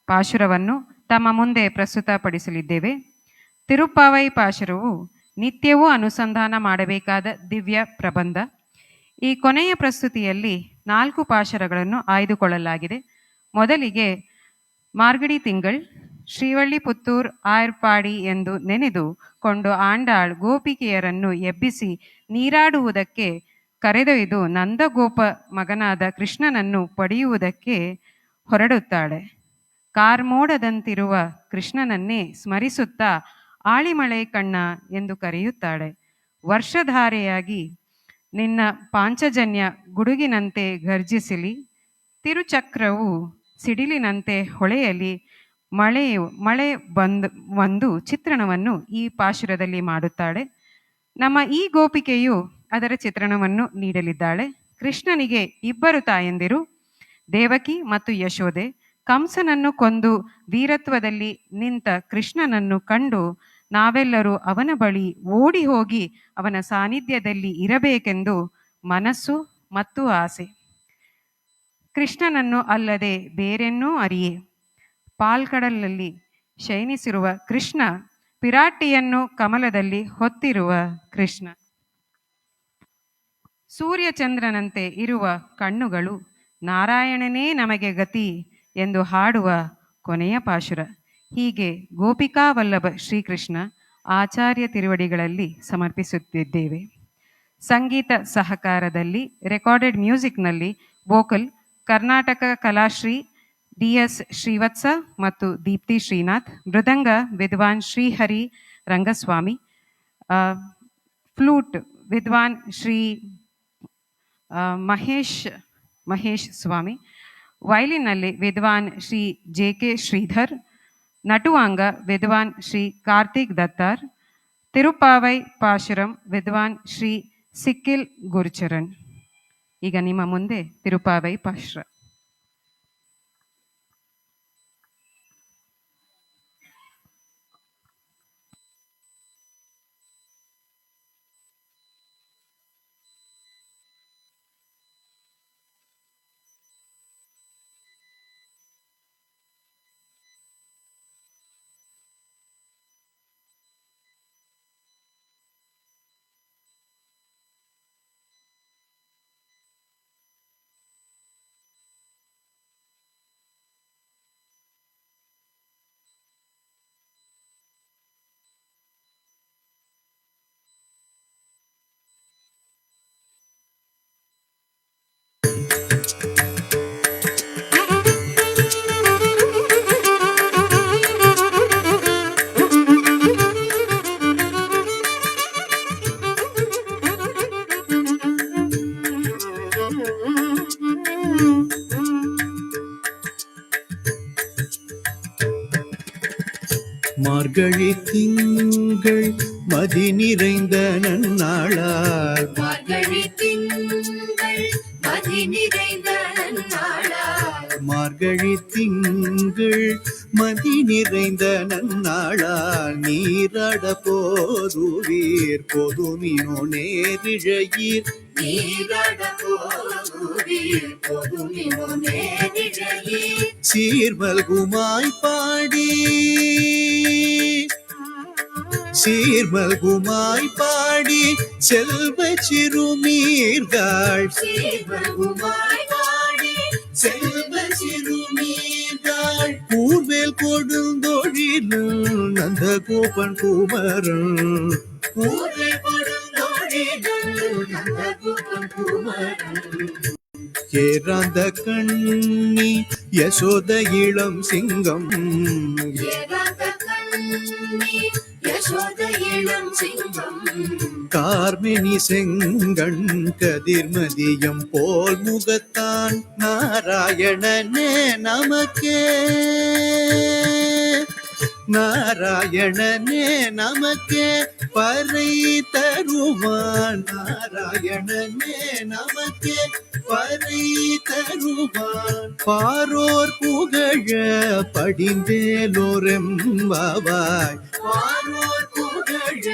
[SPEAKER 2] ಪಾಶುರವನ್ನು ತಮ್ಮ ಮುಂದೆ ಪ್ರಸ್ತುತಪಡಿಸಲಿದ್ದೇವೆ. ತಿರುಪ್ಪಾವೈ ಪಾಶುರವು ನಿತ್ಯವೂ ಅನುಸಂಧಾನ ಮಾಡಬೇಕಾದ ದಿವ್ಯ ಪ್ರಬಂಧ. ಈ ಕೊನೆಯ ಪ್ರಸ್ತುತಿಯಲ್ಲಿ 4 ಪಾಶುರಗಳನ್ನು ಆಯ್ದುಕೊಳ್ಳಲಾಗಿದೆ. ಮೊದಲಿಗೆ ಮಾರ್ಗಡಿ ತಿಂಗಳ್ ಶ್ರೀವಳ್ಳಿ ಪುತ್ತೂರ್ ಆಯರ್ಪಾಡಿ ಎಂದು ನೆನೆದು ಕೊಂಡು ಆಂಡಾಳ್ ಗೋಪಿಕೆಯರನ್ನು ಎಬ್ಬಿಸಿ ನೀರಾಡುವುದಕ್ಕೆ ಕರೆದೊಯ್ದು ನಂದಗೋಪ ಮಗನಾದ ಕೃಷ್ಣನನ್ನು ಪಡೆಯುವುದಕ್ಕೆ ಹೊರಡುತ್ತಾಳೆ. ಕಾರ್ಮೋಡದಂತಿರುವ ಕೃಷ್ಣನನ್ನೇ ಸ್ಮರಿಸುತ್ತಾ ಆಳಿಮಳೆ ಕಣ್ಣ ಎಂದು ಕರೆಯುತ್ತಾಳೆ. ವರ್ಷಧಾರೆಯಾಗಿ ನಿನ್ನ ಪಾಂಚಜನ್ಯ ಗುಡುಗಿನಂತೆ ಗರ್ಜಿಸಲಿ, ತಿರುಚಕ್ರವು ಸಿಡಿಲಿನಂತೆ ಹೊಳೆಯಲಿ, ಮಳೆ ಒಂದು ಚಿತ್ರಣವನ್ನು ಈ ಪಾಶುರದಲ್ಲಿ ಮಾಡುತ್ತಾಳೆ. ನಮ್ಮ ಈ ಗೋಪಿಕೆಯು ಅದರ ಚಿತ್ರಣವನ್ನು ನೀಡಲಿದ್ದಾಳೆ. ಕೃಷ್ಣನಿಗೆ 2 ತಾಯಂದಿರು, ದೇವಕಿ ಮತ್ತು ಯಶೋದೆ. ಕಂಸನನ್ನು ಕೊಂದು ವೀರತ್ವದಲ್ಲಿ ನಿಂತ ಕೃಷ್ಣನನ್ನು ಕಂಡು ನಾವೆಲ್ಲರೂ ಅವನ ಬಳಿ ಓಡಿ ಹೋಗಿ ಅವನ ಸಾನ್ನಿಧ್ಯದಲ್ಲಿ ಇರಬೇಕೆಂದು ಮನಸ್ಸು ಮತ್ತು ಆಸೆ. ಕೃಷ್ಣನನ್ನು ಅಲ್ಲದೆ ಬೇರೆನ್ನೂ ಅರಿಯೆ. ಪಾಲ್ಕಡಲಲ್ಲಿ ಶಯನಿಸಿರುವ ಕೃಷ್ಣ, ಪಿರಾಟಿಯನ್ನು ಕಮಲದಲ್ಲಿ ಹೊತ್ತಿರುವ ಕೃಷ್ಣ. ಸೂರ್ಯಚಂದ್ರನಂತೆ ಇರುವ ಕಣ್ಣುಗಳು, ನಾರಾಯಣನೇ ನಮಗೆ ಗತಿ ಎಂದು ಹಾಡುವ ಕೊನೆಯ ಪಾಶುರ. ಹೀಗೆ ಗೋಪಿಕಾ ವಲ್ಲಭ ಶ್ರೀಕೃಷ್ಣ ಆಚಾರ್ಯ ತಿರುವಡಿಗಳಲ್ಲಿ ಸಮರ್ಪಿಸುತ್ತಿದ್ದೇವೆ. ಸಂಗೀತ ಸಹಕಾರದಲ್ಲಿ ರೆಕಾರ್ಡೆಡ್ ಮ್ಯೂಸಿಕ್ನಲ್ಲಿ ವೋಕಲ್ ಕರ್ನಾಟಕ ಕಲಾಶ್ರೀ DS ಶ್ರೀವತ್ಸ ಮತ್ತು ದೀಪ್ತಿ ಶ್ರೀನಾಥ್. ಮೃದಂಗ ವಿದ್ವಾನ್ ಶ್ರೀಹರಿ ರಂಗಸ್ವಾಮಿ. ಫ್ಲೂಟ್ ವಿದ್ವಾನ್ ಶ್ರೀ ಮಹೇಶ್ ಸ್ವಾಮಿ. ವಯಲಿನ್ನಲ್ಲಿ ವಿದ್ವಾನ್ ಶ್ರೀ JK ಶ್ರೀಧರ್. ನಟುವಾಂಗ ವಿದ್ವಾನ್ ಶ್ರೀ ಕಾರ್ತಿಕ್ ದತ್ತಾರ್. ತಿರುಪಾವೈ ಪಾಶುರಂ ವಿದ್ವಾನ್ ಶ್ರೀ ಸಿಕ್ಕಿಲ್ ಗುರುಚರಣ್. ಈಗ ನಿಮ್ಮ ಮುಂದೆ ತಿರುಪಾವೈ ಪಾಶುರ.
[SPEAKER 4] மார்கழி திங்கள் மதி நிறைந்த நன்னாளால்,
[SPEAKER 3] மார்கழி திங்கள் மதி நிறைந்த நன்னாளால்,
[SPEAKER 4] மார்கழி திங்கள் மதி நிறைந்த நன்னாளால், நீராட போதுவீர் பொதுமினோ நேரிழையீர்,
[SPEAKER 3] நீராட போதுவீர் பொதுமினோ நேரிழையீர்,
[SPEAKER 4] சீர்மல்குமாய் பாடி சீர்மல்குமாய் பாடி செல்வ சிறுமீர்கள்,
[SPEAKER 3] சீர்மல்குமாய் பாடி
[SPEAKER 4] செல்வ சிறுமீர்கள், கூர்வேல் கொடுந்தொழிலும் நந்தகோபன் குமரன்,
[SPEAKER 3] கூர்வேல் கொடுந்தொழிலும் நந்தகோபன் குமரன்,
[SPEAKER 4] ஏராந்த கண்ணி யசோத இளம் சிங்கம்,
[SPEAKER 3] ஏராந்த கண்ணி யசோத இளம் சிங்கம்,
[SPEAKER 4] கார்மெனி செங்கண் கதிர்மதியம் போல் முகத்தான் நாராயணனே நமக்கே, நாராயணனே நமக்கே பறை தருவான், நாராயணனே நமக்கே பறை தருவான், பாரோர் புகழ படிந்தேலோரெம்பாவாய்,
[SPEAKER 3] பாரோர் புகழ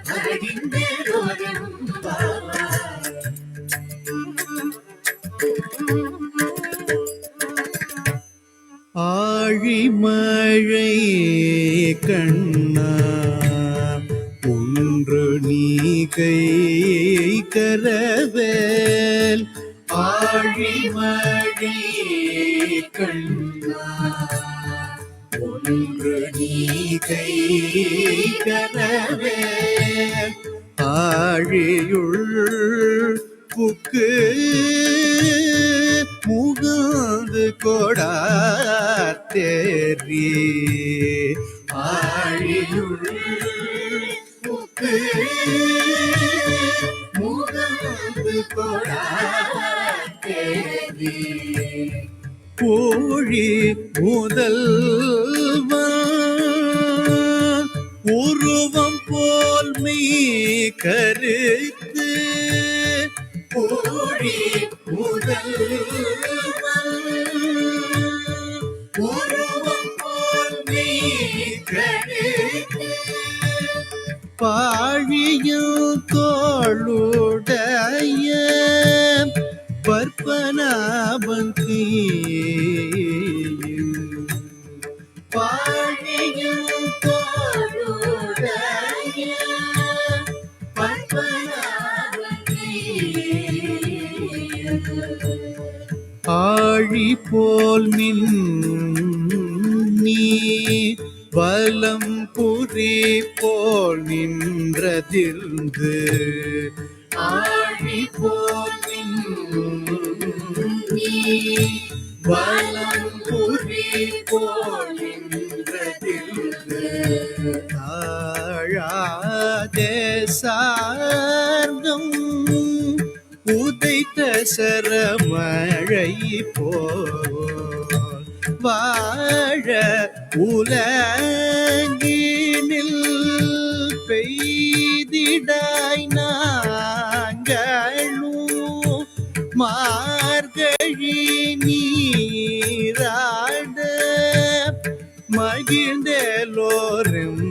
[SPEAKER 3] படிந்தேலோரெம்பாவாய்.
[SPEAKER 4] ஆழிமழை கண்ணா ஒன்று நீ கை கரவேல் ஆழிமழை கண்ணா ஒன்று நீ கை கரவேல் ஆழியுள் புக்கு முகந்து கொடாத்தேரி ஆழியுள் புக்கு முகந்து கொடாத்தேரி கோழி முதல்வன் உருவம் போல் மெய் கருத்து கோழி முதல்வன் உருவம் போல் மெய் கருத்து பாழியும் தோளுடைய பற்பனாபன் பாழியும் தோளுடைய ஆழி போல் மின் நீ வலம் புரி போல் நின்றதிர்ந்து ஆழி போல் மின் நீ வலம் புரி போல் நின்றதிர்ந்து ஆழாதே சார்கம் உதைத்த சரமழை போல் வாழ உலகினில் பெய்திடாய் நாங்களும் மார்கழி நீராட மகிழ்ந்தேலோரும்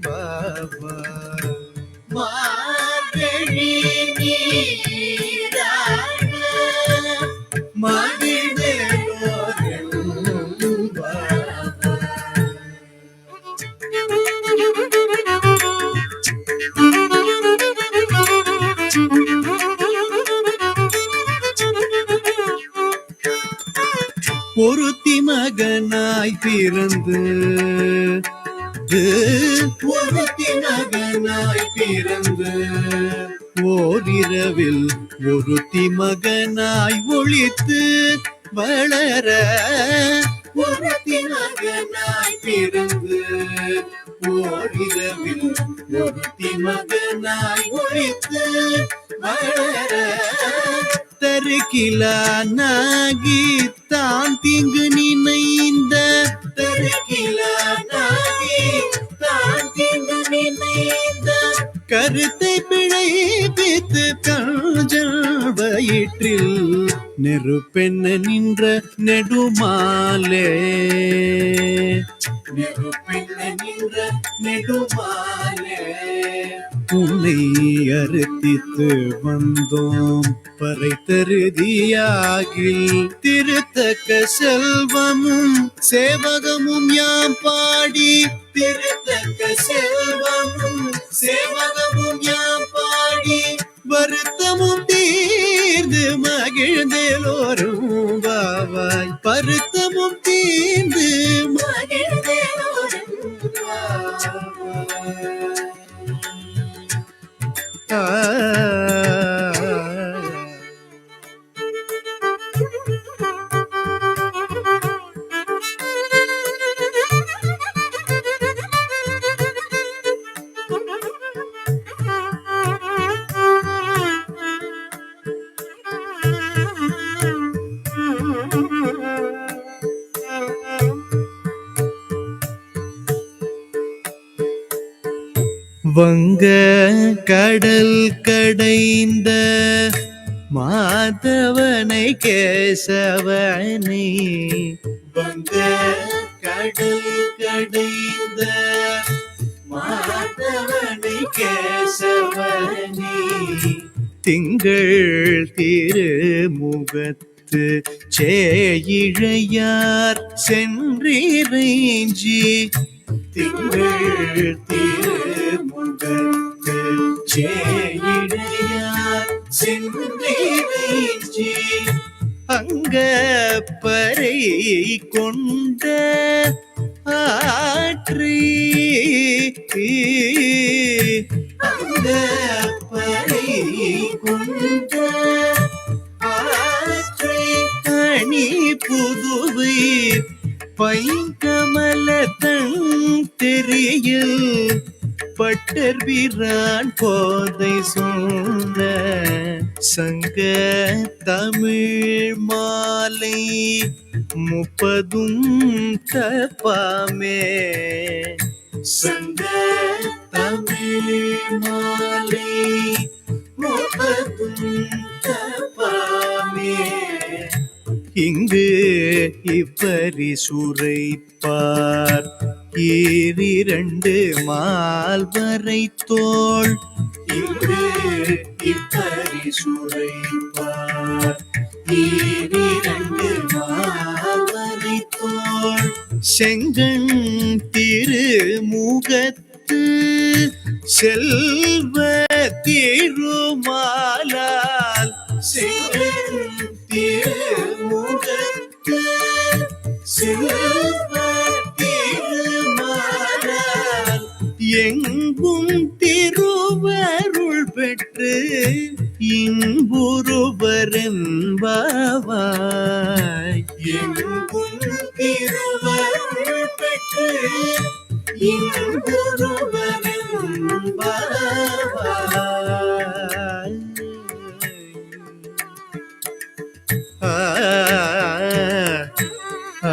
[SPEAKER 4] பாபா மார்கழி நீராட மகிழ்ந்தேலோரும் பாபா ஒருத்தி மகனாய் பிறந்து ஒருத்தி மகனாய் பிறந்து ஓரிரவில் ஒருத்தி மகனாய் ஒளித்து வளர ஒருத்தி மகனாய் பிறந்து ஓரிரவில் ஒருத்தி மகனாய் ஒளித்து வளர தருகிலானாகி தான் தீங்கு நினைந்த தருகிலானாகி தான் தீங்கு நினைந்த கருத்தை பிழைப்பித்து கஞ்சல் வயிற்றில் நெருப்பென்ன நின்ற நெடுமாலே நெருப்பென்ன நின்ற நெடுமாலே உன்னை அறுத்தித்து வந்தோம் பறைத்தருதியாகில் திருத்தக்க செல்வமும் சேவகமும் யாம் பாடி திருத்தக்க செல்வமும் சேவகமும் யாம் பாடி வருத்தமும் தீர்ந்து மகிழ்ந்தேலோரும் பாவாய் வருத்தமும் தீர்ந்து மகிழ்ந்தேலோரும் பாவாய் வங்க கடல் கடைந்த மாதவனை கேசவனை வங்க கடல் கடைந்த மாதவனை கேசவனை திங்கள் திருமுகத்து முகத்து சேயிழையார் சென்றிறைஞ்சி திங்கள் திருமுகத்து சேயிழையார் சென்றிறைஞ்சி அங்க பறை கொண்ட ஆற்றி அங்க பறை கொண்ட ஆற்றி அணி புதுவை பைங்கமல தன் தெரியல் பட்டர் வீரான் போதை சொன்ன சங்க தமிழ் மாலை 30 தப்பாமே சங்க தமிழ் மாலை 30 தப்பாமே இங்கு இப்பரிசுரைப்பார் ஈரிரண்டு மால்வரை தோள் இங்கு இப்பரிசுரைப்பார் ஈரிரண்டு மால்வரை தோள் செங்கண் திருமுகத்து செல்வ திருமாலால் செங்கண் திருமுகத்து செல்வ திருமாலால் எங்கும் திருவருள் பெற்று இன்புறுவரென்பாவாய் எங்கும் திருவருள் பெற்று இன்புறுவரென்பாவாய் ஆ ஆ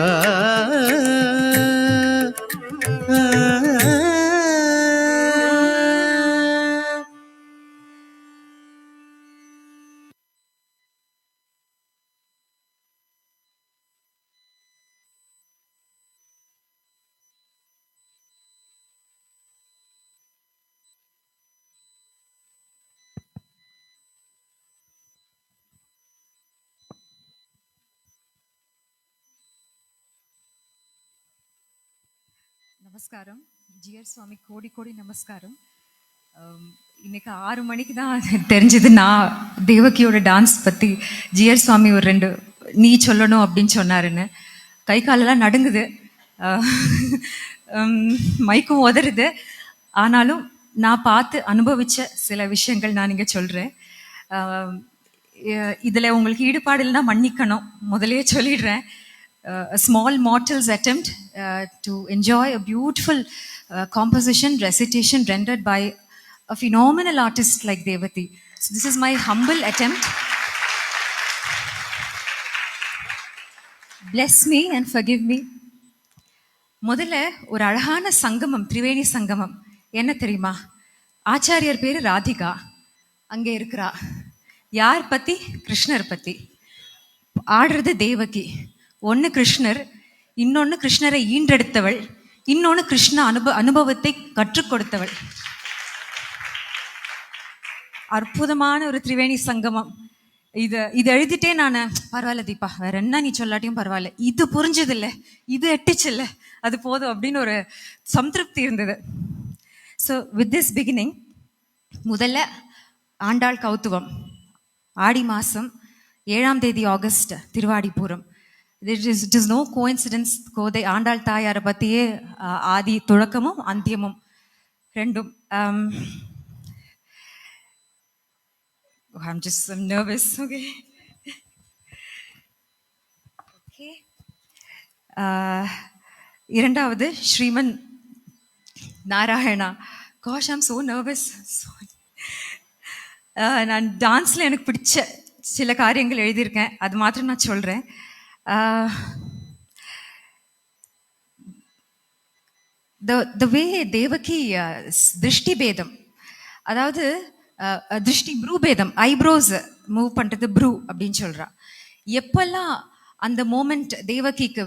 [SPEAKER 8] நமஸ்காரம். ஜிஆர் சுவாமி கோடி கோடி நமஸ்காரம். இன்னைக்கு 6 மணிக்கு தான் தெரிஞ்சது நான் தேவகியோட டான்ஸ் பற்றி. ஜிஆர் சுவாமி ஒரு 2 நீ சொல்லணும் அப்படின்னு சொன்னாருன்னு. கை காலெல்லாம் நடுங்குது, மைக்கும் உதறுது. ஆனாலும் நான் பார்த்து அனுபவித்த சில விஷயங்கள் நான் இங்கே சொல்கிறேன். இதில் உங்களுக்கு ஈடுபாடு இல்லைன்னா மன்னிக்கணும், முதலே சொல்லிடுறேன். A small mortal's attempt to enjoy a beautiful composition, recitation rendered by a phenomenal artist like Devati. So this is my humble attempt. Bless me and forgive me. முதல்ல ஒரு அழகான சங்கமம், திரிவேணி சங்கமம். என்ன தெரியுமா? ஆச்சாரியர் பேரு ராதிகா, அங்கே இருக்கிறா. யார் பத்தி? கிருஷ்ணர் பத்தி. ஆடுறது தேவகி. ஒன்று கிருஷ்ணர், இன்னொன்று கிருஷ்ணரை ஈன்றெடுத்தவள், இன்னொன்று கிருஷ்ண அனுபவத்தை கற்றுக் கொடுத்தவள். அற்புதமான ஒரு திரிவேணி சங்கமம். இது எழுதிட்டே நான் பரவாயில்ல தீபா, வேற என்ன நீ சொல்லாட்டியும் பரவாயில்ல, இது புரிஞ்சதில்லை, இது எட்டுச்சில்ல, அது போதும் அப்படின்னு ஒரு சம்திருப்தி இருந்தது. ஸோ வித் திஸ் பிகினிங், முதல்ல ஆண்டாள் கௌத்துவம். ஆடி மாதம் 7ஆம் தேதி August, Thiruvadipuram. It is no coincidence. Kodhai Andal தாயாரை பற்றியே ஆதி துவக்கமும் அந்தியமும் ரெண்டும். I'm nervous. Okay. இரண்டாவது Sriman Narayana. Gosh, I'm so nervous. நான் டான்ஸில் எனக்கு பிடிச்ச சில காரியங்கள் எழுதியிருக்கேன், அது மாத்திரம் நான் சொல்கிறேன். The way தேவகி திருஷ்டி பேதம், அதாவது திருஷ்டி ப்ரூ பேதம், ஐப்ரோஸ் மூவ் பண்ணுறது ப்ரூ அப்படின்னு சொல்கிறா. எப்பெல்லாம் அந்த moment தேவகிக்கு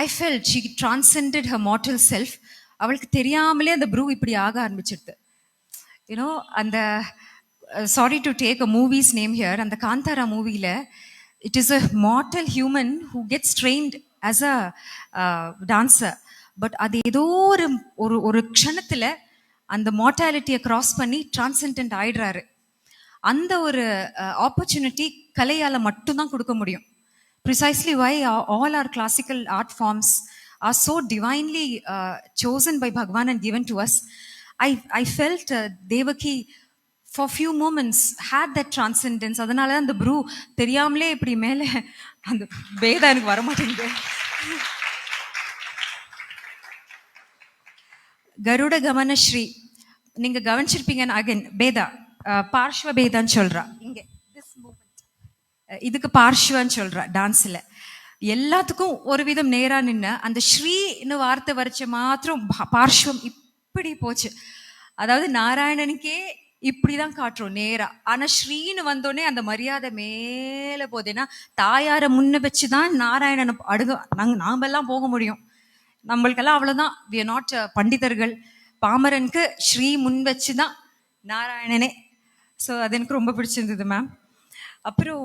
[SPEAKER 8] I felt she transcended her mortal self. அவளுக்கு தெரியாமலே அந்த ப்ரூ இப்படி ஆக ஆரம்பிச்சிடுது. யூனோ, அந்த sorry to take a movies name here, அந்த காந்தாரா மூவியில் It is a mortal human who gets trained as a dancer. But அது ஏதோ ஒரு ஒரு ஒரு க்ஷணத்தில் அந்த மார்டாலிட்டியை கிராஸ் பண்ணி டிரான்சென்டென்ட் ஆயிடுறாரு. அந்த ஒரு ஆப்பர்ச்சுனிட்டி கலையால் மட்டும்தான் கொடுக்க முடியும். Precisely why all are classical art forms are so divinely chosen by Bhagwan and given to us. I felt Devaki for few moments had that transcendence. அதனால அந்த ப்ரூ தெரியாமலே இப்படி மேலே அந்த பேதா எனக்கு வரமாட்டேங்குது. கருட கமனஸ்ரீ நீங்க கவனிச்சிருப்பீங்க. அகைன் பேதா பார்ஷ்வ பேதான்னு சொல்றா இங்க திஸ் மூமெண்ட், இதுக்கு பார்ஷ்வன்னு சொல்றா டான்ஸ்ல. எல்லாத்துக்கும் ஒரு விதம் நேரா நின்று அந்த ஸ்ரீன்னு வார்த்தை வரைச்ச மாத்திரம் பார்ஷ்வம் இப்படி போச்சு. அதாவது நாராயணனுக்கே இப்படிதான் காட்டுறோம் நேரா, ஆனா ஸ்ரீன்னு வந்தோடனே அந்த மரியாதை மேல போகுது. ஏன்னா தாயாரை முன்ன வச்சுதான் நாராயணனை நாமெல்லாம் போக முடியும். நம்மளுக்கெல்லாம் அவ்வளவுதான், வி ஆர் நாட் பண்டிதர்கள். பாமரனுக்கு ஸ்ரீ முன் வச்சுதான் நாராயணனே. ஸோ அது எனக்கு ரொம்ப பிடிச்சிருந்தது மேம். அப்புறம்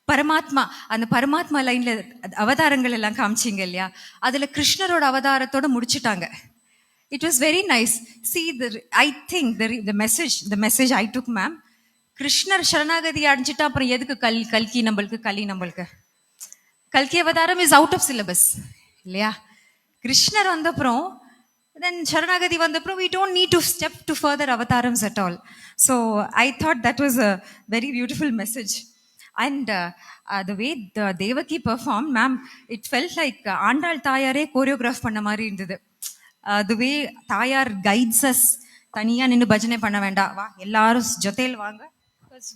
[SPEAKER 8] பரமாத்மா, அந்த பரமாத்மா லைன்ல அவதாரங்கள் எல்லாம் காமிச்சிங்க இல்லையா, அதுல கிருஷ்ணரோட அவதாரத்தோட முடிச்சுட்டாங்க. It was very nice. C I think the message I took ma'am, கிருஷ்ணர் சரணாகதி அடைஞ்சிட்டா அப்புறம் எதுக்கு கல்கி நம்மளுக்கு கல்கி அவதாரம் இஸ் அவுட் ஆஃப் சிலபஸ் இல்லையா. கிருஷ்ணர் வந்தப்புறம் தென் சரணாகதி வந்தப்புறம் we don't need to step to further avatars at all. So I thought that was a very beautiful message. And the way the Devaki performed, ma'am, it felt like Andal தாயாரே choreograph பண்ண மாதிரி இருந்தது. The way தாயார் guides us, தனியா நின்று பஜனை பண்ண வேண்டாம், வா எல்லாரும் ஜொத்தையில் வாங்க.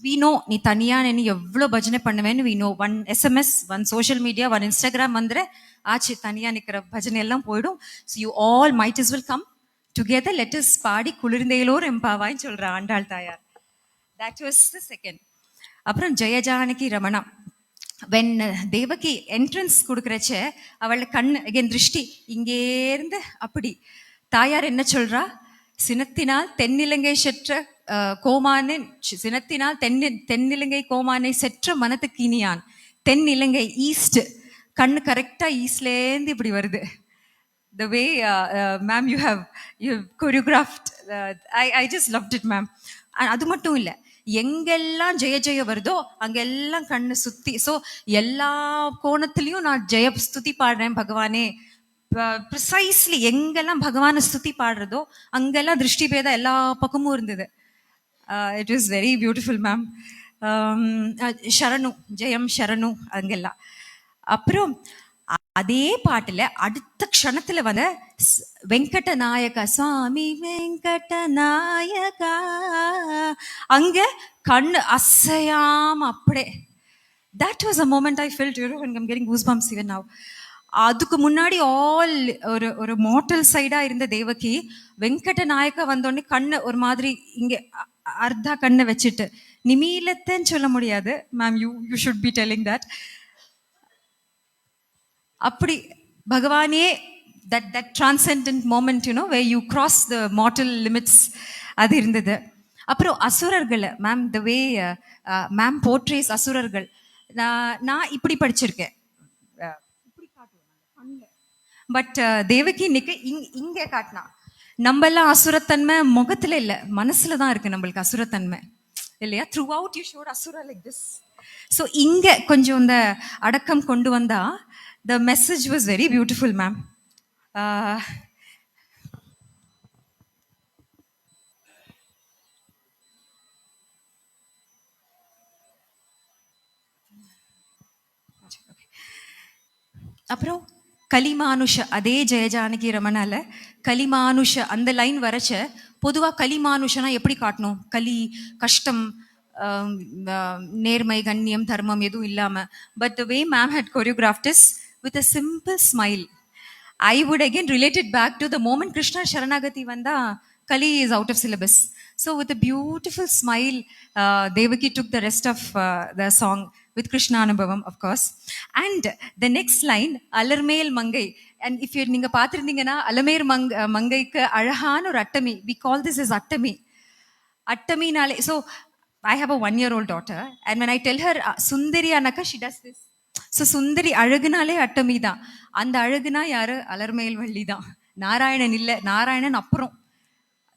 [SPEAKER 8] We know நீ தனியா நின்று எவ்வளோ பஜனை பண்ணுவேன்னு we know. One SMS, one social media, one Instagram வந்துற ஆச்சு, தனியா நிற்கிற பஜனை எல்லாம் போயிடும். So you all might as well come together, let us பாடி குளிர்ந்தையிலோர் எம்பாவான்னு சொல்ற ஆண்டாள் தாயார். That was the second. அப்புறம் ஜெயஜானகி ரமணா, வென் தேவகி என்ட்ரன்ஸ் கொடுக்குறச்ச அவளை கண் அகேன் திருஷ்டி இங்கேருந்து அப்படி தாயார் என்ன சொல்றா, சினத்தினால் தென்னிலங்கை செற்ற கோமானை, சினத்தினால் தென்னிலங்கை கோமானை செற்ற மனத்துக்கு இனியான், தென்னிலங்கை ஈஸ்ட், கண்ணு கரெக்டா ஈஸ்ட்லேருந்து இப்படி வருது. The way ma'am you have choreographed, I just loved it ma'am. அது மட்டும் இல்லை, எங்கெல்லாம் ஜெய ஜெய வருதோ அங்கெல்லாம் கண்ணு சுத்தி, ஸோ எல்லா கோணத்திலையும் நான் ஜெய ஸ்துதி பாடுறேன் பகவானே. ப்ரிசைஸ்லி எங்கெல்லாம் பகவானை ஸ்துதி பாடுறதோ அங்கெல்லாம் திருஷ்டி பேதா எல்லா பக்கமும் இருந்தது. It was very beautiful ma'am. ஷரணு ஜெயம் ஷரணு அங்கெல்லாம். அப்புறம் அதே பாட்டுல அடுத்த க்ஷணத்துல வந்த வெங்கட நாயகா சுவாமி வெங்கட நாயகா, அங்க கண்ணு அசையாம அப்படியே. That was a moment I felt, you know, I'm getting goosebumps even now. அதுக்கு முன்னாடி ஆல் ஒரு ஒரு மார்டல் சைடா இருந்த தேவகி வெங்கட நாயக்கா வந்தோடனே கண்ணு ஒரு மாதிரி இங்க அர்த்தா கண்ணை வச்சுட்டு, நிமீலத்தைன்னு சொல்ல முடியாது ma'am, you should be telling that. அப்படி பகவானே that transcendent moment, you know, where you cross the mortal limits, அது இருந்தது. அப்புறம் அசுரர்கள் ma'am, the way ma'am portrays அசுரர்கள், நான் இப்படி படிச்சிருக்கேன், பட் தேவகி இன்னைக்கு இங்கே காட்டினா. நம்ம எல்லாம் அசுரத்தன்மை முகத்துல இல்லை, மனசுல தான் இருக்கு நம்மளுக்கு அசுரத்தன்மை இல்லையா. Throughout you showed asura like this. So இங்க கொஞ்சம் இந்த அடக்கம் கொண்டு வந்தா the message was very beautiful ma'am. அப்புறம் கலிமானுஷ, அதே ஜெயஜானகி ரமணால கலிமானுஷ அந்த லைன் வரைச்ச, பொதுவாக கலிமானுஷனா எப்படி காட்டணும், கலி கஷ்டம், நேர்மை கண்ணியம் தர்மம் எதுவும் இல்லாம. But the way ma'am had choreographed is with a simple smile. I would again relate it back to the moment Krishna Sharanagati vanda, Kali is out of syllabus. So with a beautiful smile, Devaki took the rest of the song with Krishna Anubhavam, of course. And the next line, Alarmel Mangai. And if you ninga paathirundinga, Alamer Mangaikku azhagana or attami. We call this as attami. Attami nale. So I have a 1-year-old daughter, and when I tell her Sundari Anaka, she does this. So சுந்தரி அழகுனாலே அட்டமி தான். அந்த அழகுனா யாரு? அலர்மேல் வள்ளி தான். நாராயணன் இல்லை, நாராயணன் அப்புறம்.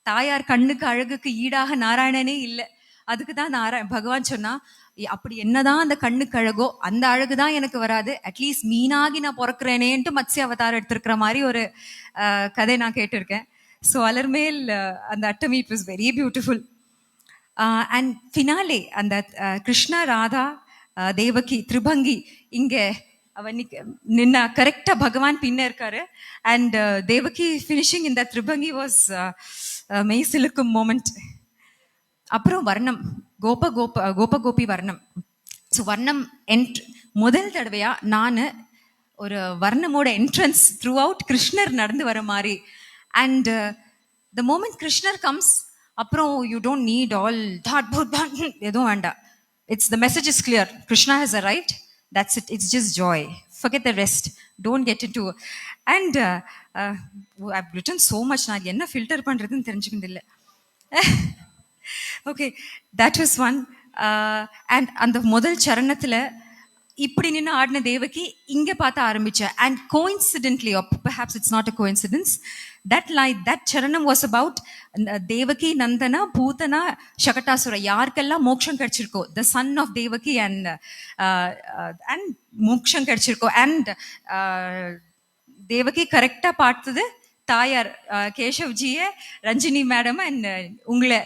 [SPEAKER 8] தாயார் கண்ணுக்கு அழகுக்கு ஈடாக நாராயணனே இல்லை. அதுக்கு தான் பகவான் சொன்னா, அப்படி என்னதான் அந்த கண்ணுக்கு அழகோ அந்த அழகுதான் எனக்கு வராது, அட்லீஸ்ட் மீனாகி நான் பிறக்கிறேனேன்ட்டு மத்ஸ்ய அவதாரம் எடுத்திருக்கிற மாதிரி ஒரு கதை நான் கேட்டிருக்கேன். ஸோ அலர்மேல் அந்த அட்டமி it was very beautiful. And finale அந்த கிருஷ்ணா ராதா தேவகி திரிபங்கி இங்கே அவன் நின்ன கரெக்டாக பகவான் பின்ன இருக்காரு. அண்ட் தேவகி ஃபினிஷிங் இந்த திரிபங்கி வாஸ் மெய் சிலுக்கும் மோமெண்ட். அப்புறம் வர்ணம், கோபி வர்ணம். ஸோ வர்ணம் முதல் தடவையா நான் ஒரு வர்ணமோட என்ட்ரன்ஸ் த்ரூ அவுட் கிருஷ்ணர் நடந்து வர மாதிரி. அண்ட் த மோமெண்ட் கிருஷ்ணர் கம்ஸ், அப்புறம் யூ டோன்ட் நீட் ஆல் எதுவும் வேண்டாம். The message is clear. Krishna has arrived. That's it. It's just joy. Forget the rest. Don't get into. And I've written so much. நான் என்ன filter பண்ணுறதுன்னு தெரிஞ்சுக்கிட்டு. Okay, that was one. And அந்த முதல் சரணத்தில் இப்படி நின்று ஆடின தேவகி இங்கே பார்த்து ஆரம்பித்தேன். And coincidentally, perhaps it's not a coincidence, that charanam was about Devaki, Nandana, Putana, Shakatasura, யாருக்கெல்லாம் மோட்சம் கிடைச்சிருக்கோ, the son of Devaki and மோட்சம் கிடைச்சிருக்கோ. அண்ட் தேவகி கரெக்டாக பார்த்தது தாயார் கேசவ்ஜியை, ரஞ்சினி மேடம் அண்ட் உங்களை.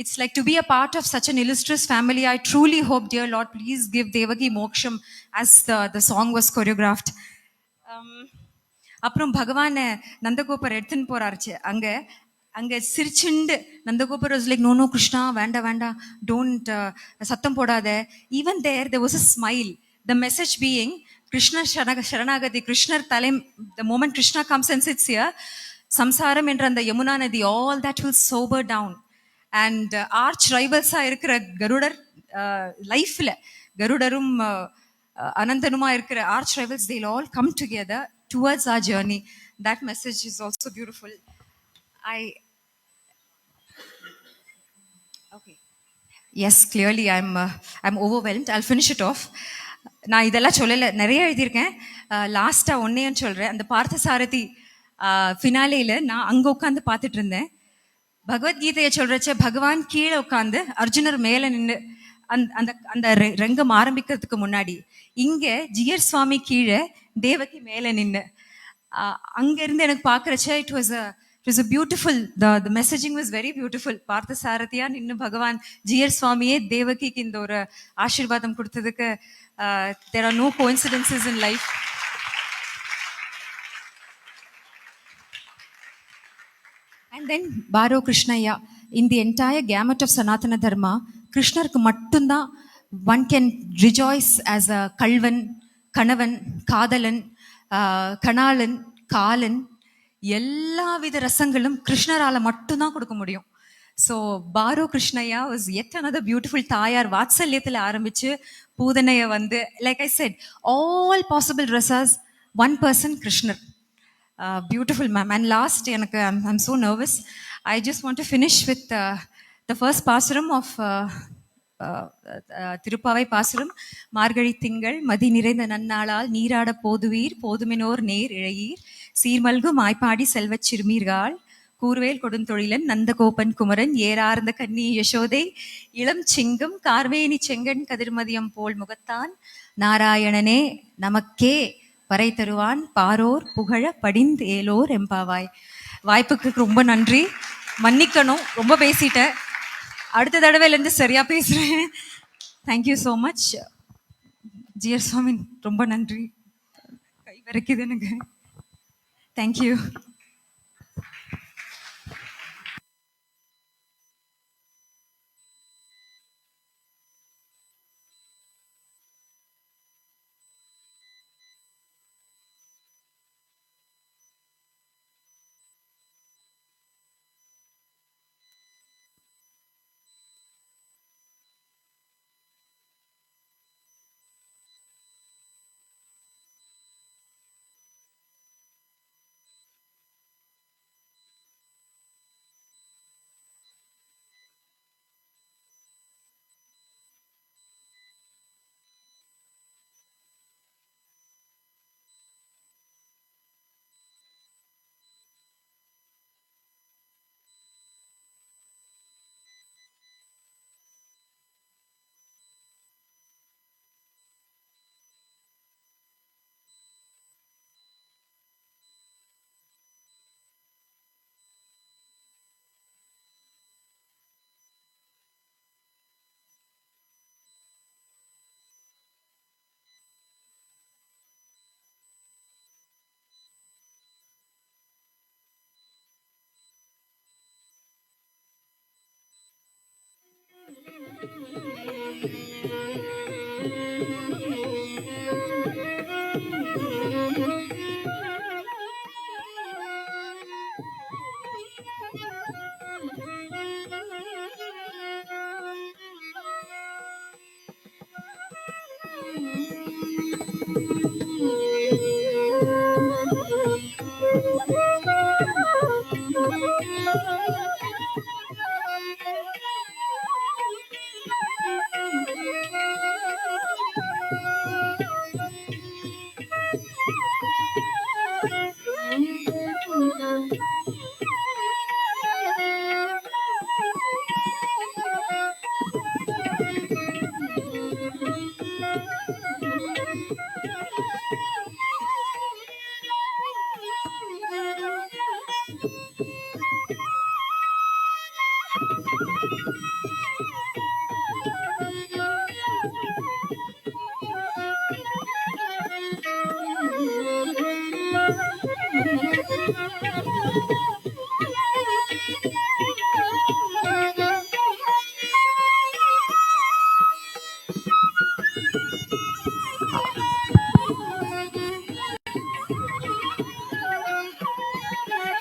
[SPEAKER 8] It's like to be a part of such an illustrious family. I truly hope, dear Lord, please give Devaki moksham as the song was choreographed. அப்புறம் பகவான் நந்தகோபர் எடுத்துன்னு போறாருச்சு. அங்கே சிரிச்சுண்டு Nandagopar was like, no Krishna, வேண்டாம், டோன்ட், சத்தம் போடாத. Even there was a smile. The message being, Krishna Sharanagati, Krishna Talim, the moment Krishna comes and sits here, Samsaram என்ற அந்த யமுனா நதி, all that will sober down. And arch ரைவல்ஸாக இருக்கிற கருடர் லைஃப்பில், கருடரும் அனந்தனுமா இருக்கிற arch rivals, they'll all come together towards our journey. That message is also beautiful. Okay. Yes, clearly I'm overwhelmed. I'll finish it off. நான் இதெல்லாம் சொல்லலை, நிறைய எழுதியிருக்கேன். லாஸ்ட்டாக ஒன்னேன்னு சொல்கிறேன். அந்த பார்த்தசாரதி ஃபினாலேயில் நான் அங்கே உட்காந்து பார்த்துட்டு இருந்தேன். பகவத்கீதையை சொல்றச்ச பகவான் கீழே உட்காந்து, அர்ஜுனர் மேல நின்று அந்த அந்த ரங்கம் ஆரம்பிக்கிறதுக்கு முன்னாடி இங்க ஜியர் சுவாமி கீழே, தேவகி மேல நின்று. அங்க இருந்து எனக்கு பாக்குறச்ச it was a beautiful, the messaging was very beautiful. பார்த்த சாரதியா நின்று பகவான் ஜியர் சுவாமியே தேவகிக்கு இந்த ஒரு ஆசீர்வாதம் கொடுத்ததுக்கு there are no coincidences in life. And then Baro Krishnaya, in the entire gamut of Sanatana Dharma, கிருஷ்ணருக்கு மட்டும்தான் one can rejoice as a கல்வன், கணவன், காதலன், கணாளன், காலன், எல்லா வித ரசங்களும் கிருஷ்ணரால மட்டும்தான் கொடுக்க முடியும். So Baro Krishnayya was yet another beautiful. தாயார் வாத்சல்யத்தில் ஆரம்பிச்சு பூதனைய வந்து, like I said, all possible rasas, one person Krishnar. Beautiful, ma'am. And last, I'm so nervous. I just want to finish with the first pasuram of Tirupavai Pasuram. மார்கழி திங்கள் மதி நிறைந்த நன்னாளால் நீராட போதுவீர், போதுமினோர் நேர் இழையீர், சீர்மல்கு மாய்ப்பாடி செல்வச் சிறுமீர்கள், கூர்வேல் கொடுந்தொழிலன் நந்தகோபன் குமரன், ஏறார்ந்த கன்னி யசோதை, இளம் சிங்கம் கார்வேணி செங்கன் கதிர்மதியம் போல் முகத்தான், நாராயணனே நமக்கே வரை தருவான், பாரோர் புகழ படிந்து ஏலோர் எம்பாவாய். வாய்ப்புக்கு ரொம்ப நன்றி. மன்னிக்கணும், ரொம்ப பேசிட்டேன். அடுத்த தடவையிலேருந்து சரியா பேசுகிறேன். Thank you so much. Jeeyar Swami ரொம்ப நன்றி. கை வரைக்குது எனக்கு. தேங்க்யூ.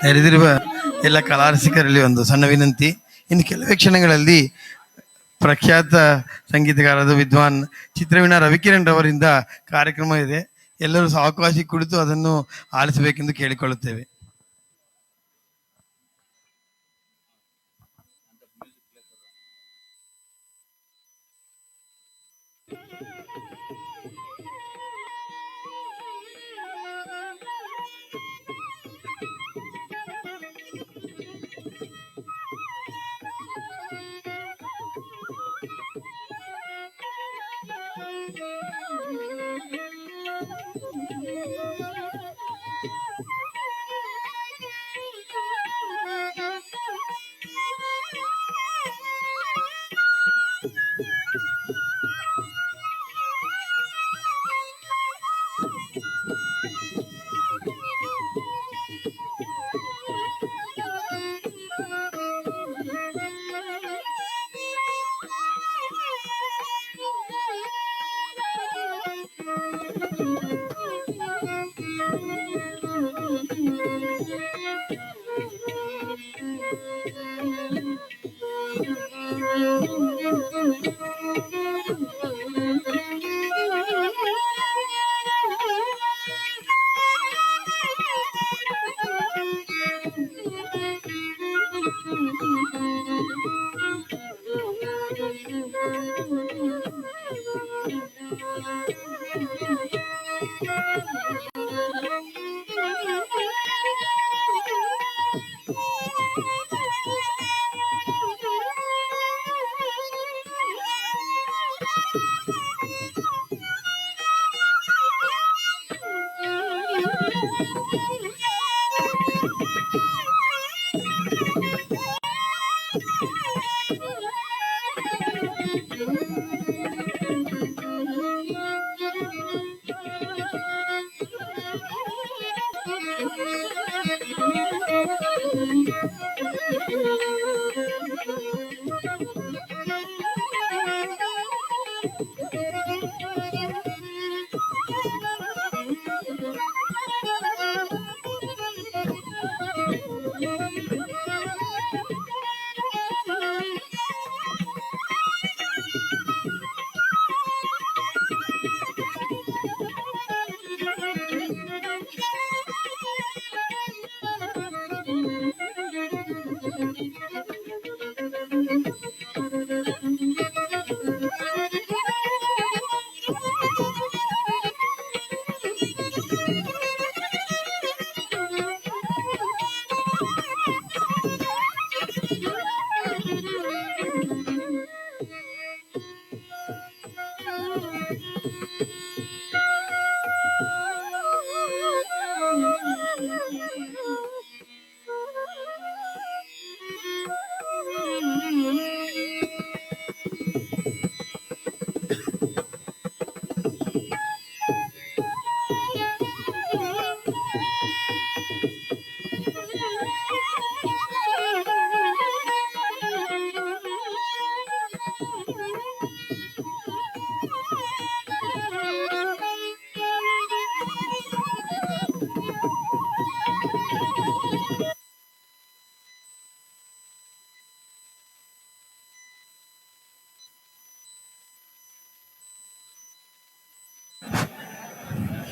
[SPEAKER 9] ನೆರೆದಿರುವ ಎಲ್ಲ ಕಲಾರಸಿಕರಲ್ಲಿ ಒಂದು ಸಣ್ಣ ವಿನಂತಿ. ಇನ್ನು ಕೆಲವೇ ಕ್ಷಣಗಳಲ್ಲಿ ಪ್ರಖ್ಯಾತ ಸಂಗೀತಗಾರರಾದ ವಿದ್ವಾನ್ ಚಿತ್ರವೀಣಾ ರವಿಕಿರಣ್ ಅವರಿಂದ ಕಾರ್ಯಕ್ರಮ ಇದೆ. ಎಲ್ಲರೂ ಸಾವಕಾಶಿ ಕುಳಿತು ಅದನ್ನು ಆಲಿಸಬೇಕೆಂದು ಕೇಳಿಕೊಳ್ಳುತ್ತೇವೆ.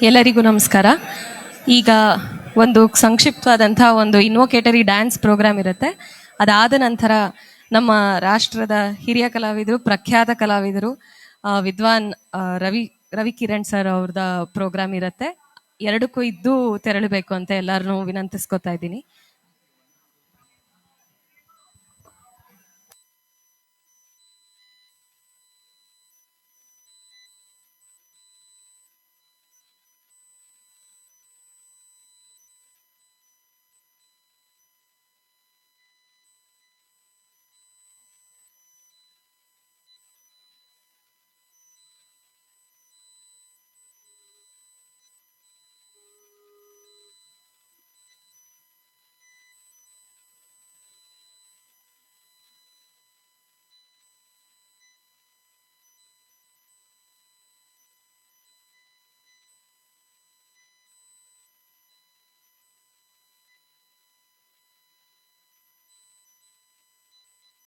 [SPEAKER 10] ಎಲ್ಲರಿಗೂ ನಮಸ್ಕಾರ. ಈಗ ಒಂದು ಸಂಕ್ಷಿಪ್ತವಾದಂಥ ಒಂದು ಇನ್ವೊಕೇಟರಿ ಡ್ಯಾನ್ಸ್ ಪ್ರೋಗ್ರಾಮ್ ಇರುತ್ತೆ. ಅದಾದ ನಂತರ ನಮ್ಮ ರಾಷ್ಟ್ರದ ಹಿರಿಯ ಕಲಾವಿದರು, ಪ್ರಖ್ಯಾತ ಕಲಾವಿದರು, ವಿದ್ವಾನ್ ರವಿ ಕಿರಣ್ ಸರ್ ಅವ್ರದ ಪ್ರೋಗ್ರಾಮ್ ಇರುತ್ತೆ. ಎರಡಕ್ಕೂ ಇದ್ದು ತೆರಳಬೇಕು ಅಂತ ಎಲ್ಲರನ್ನೂ ವಿನಂತಿಸ್ಕೊತಾ ಇದ್ದೀನಿ.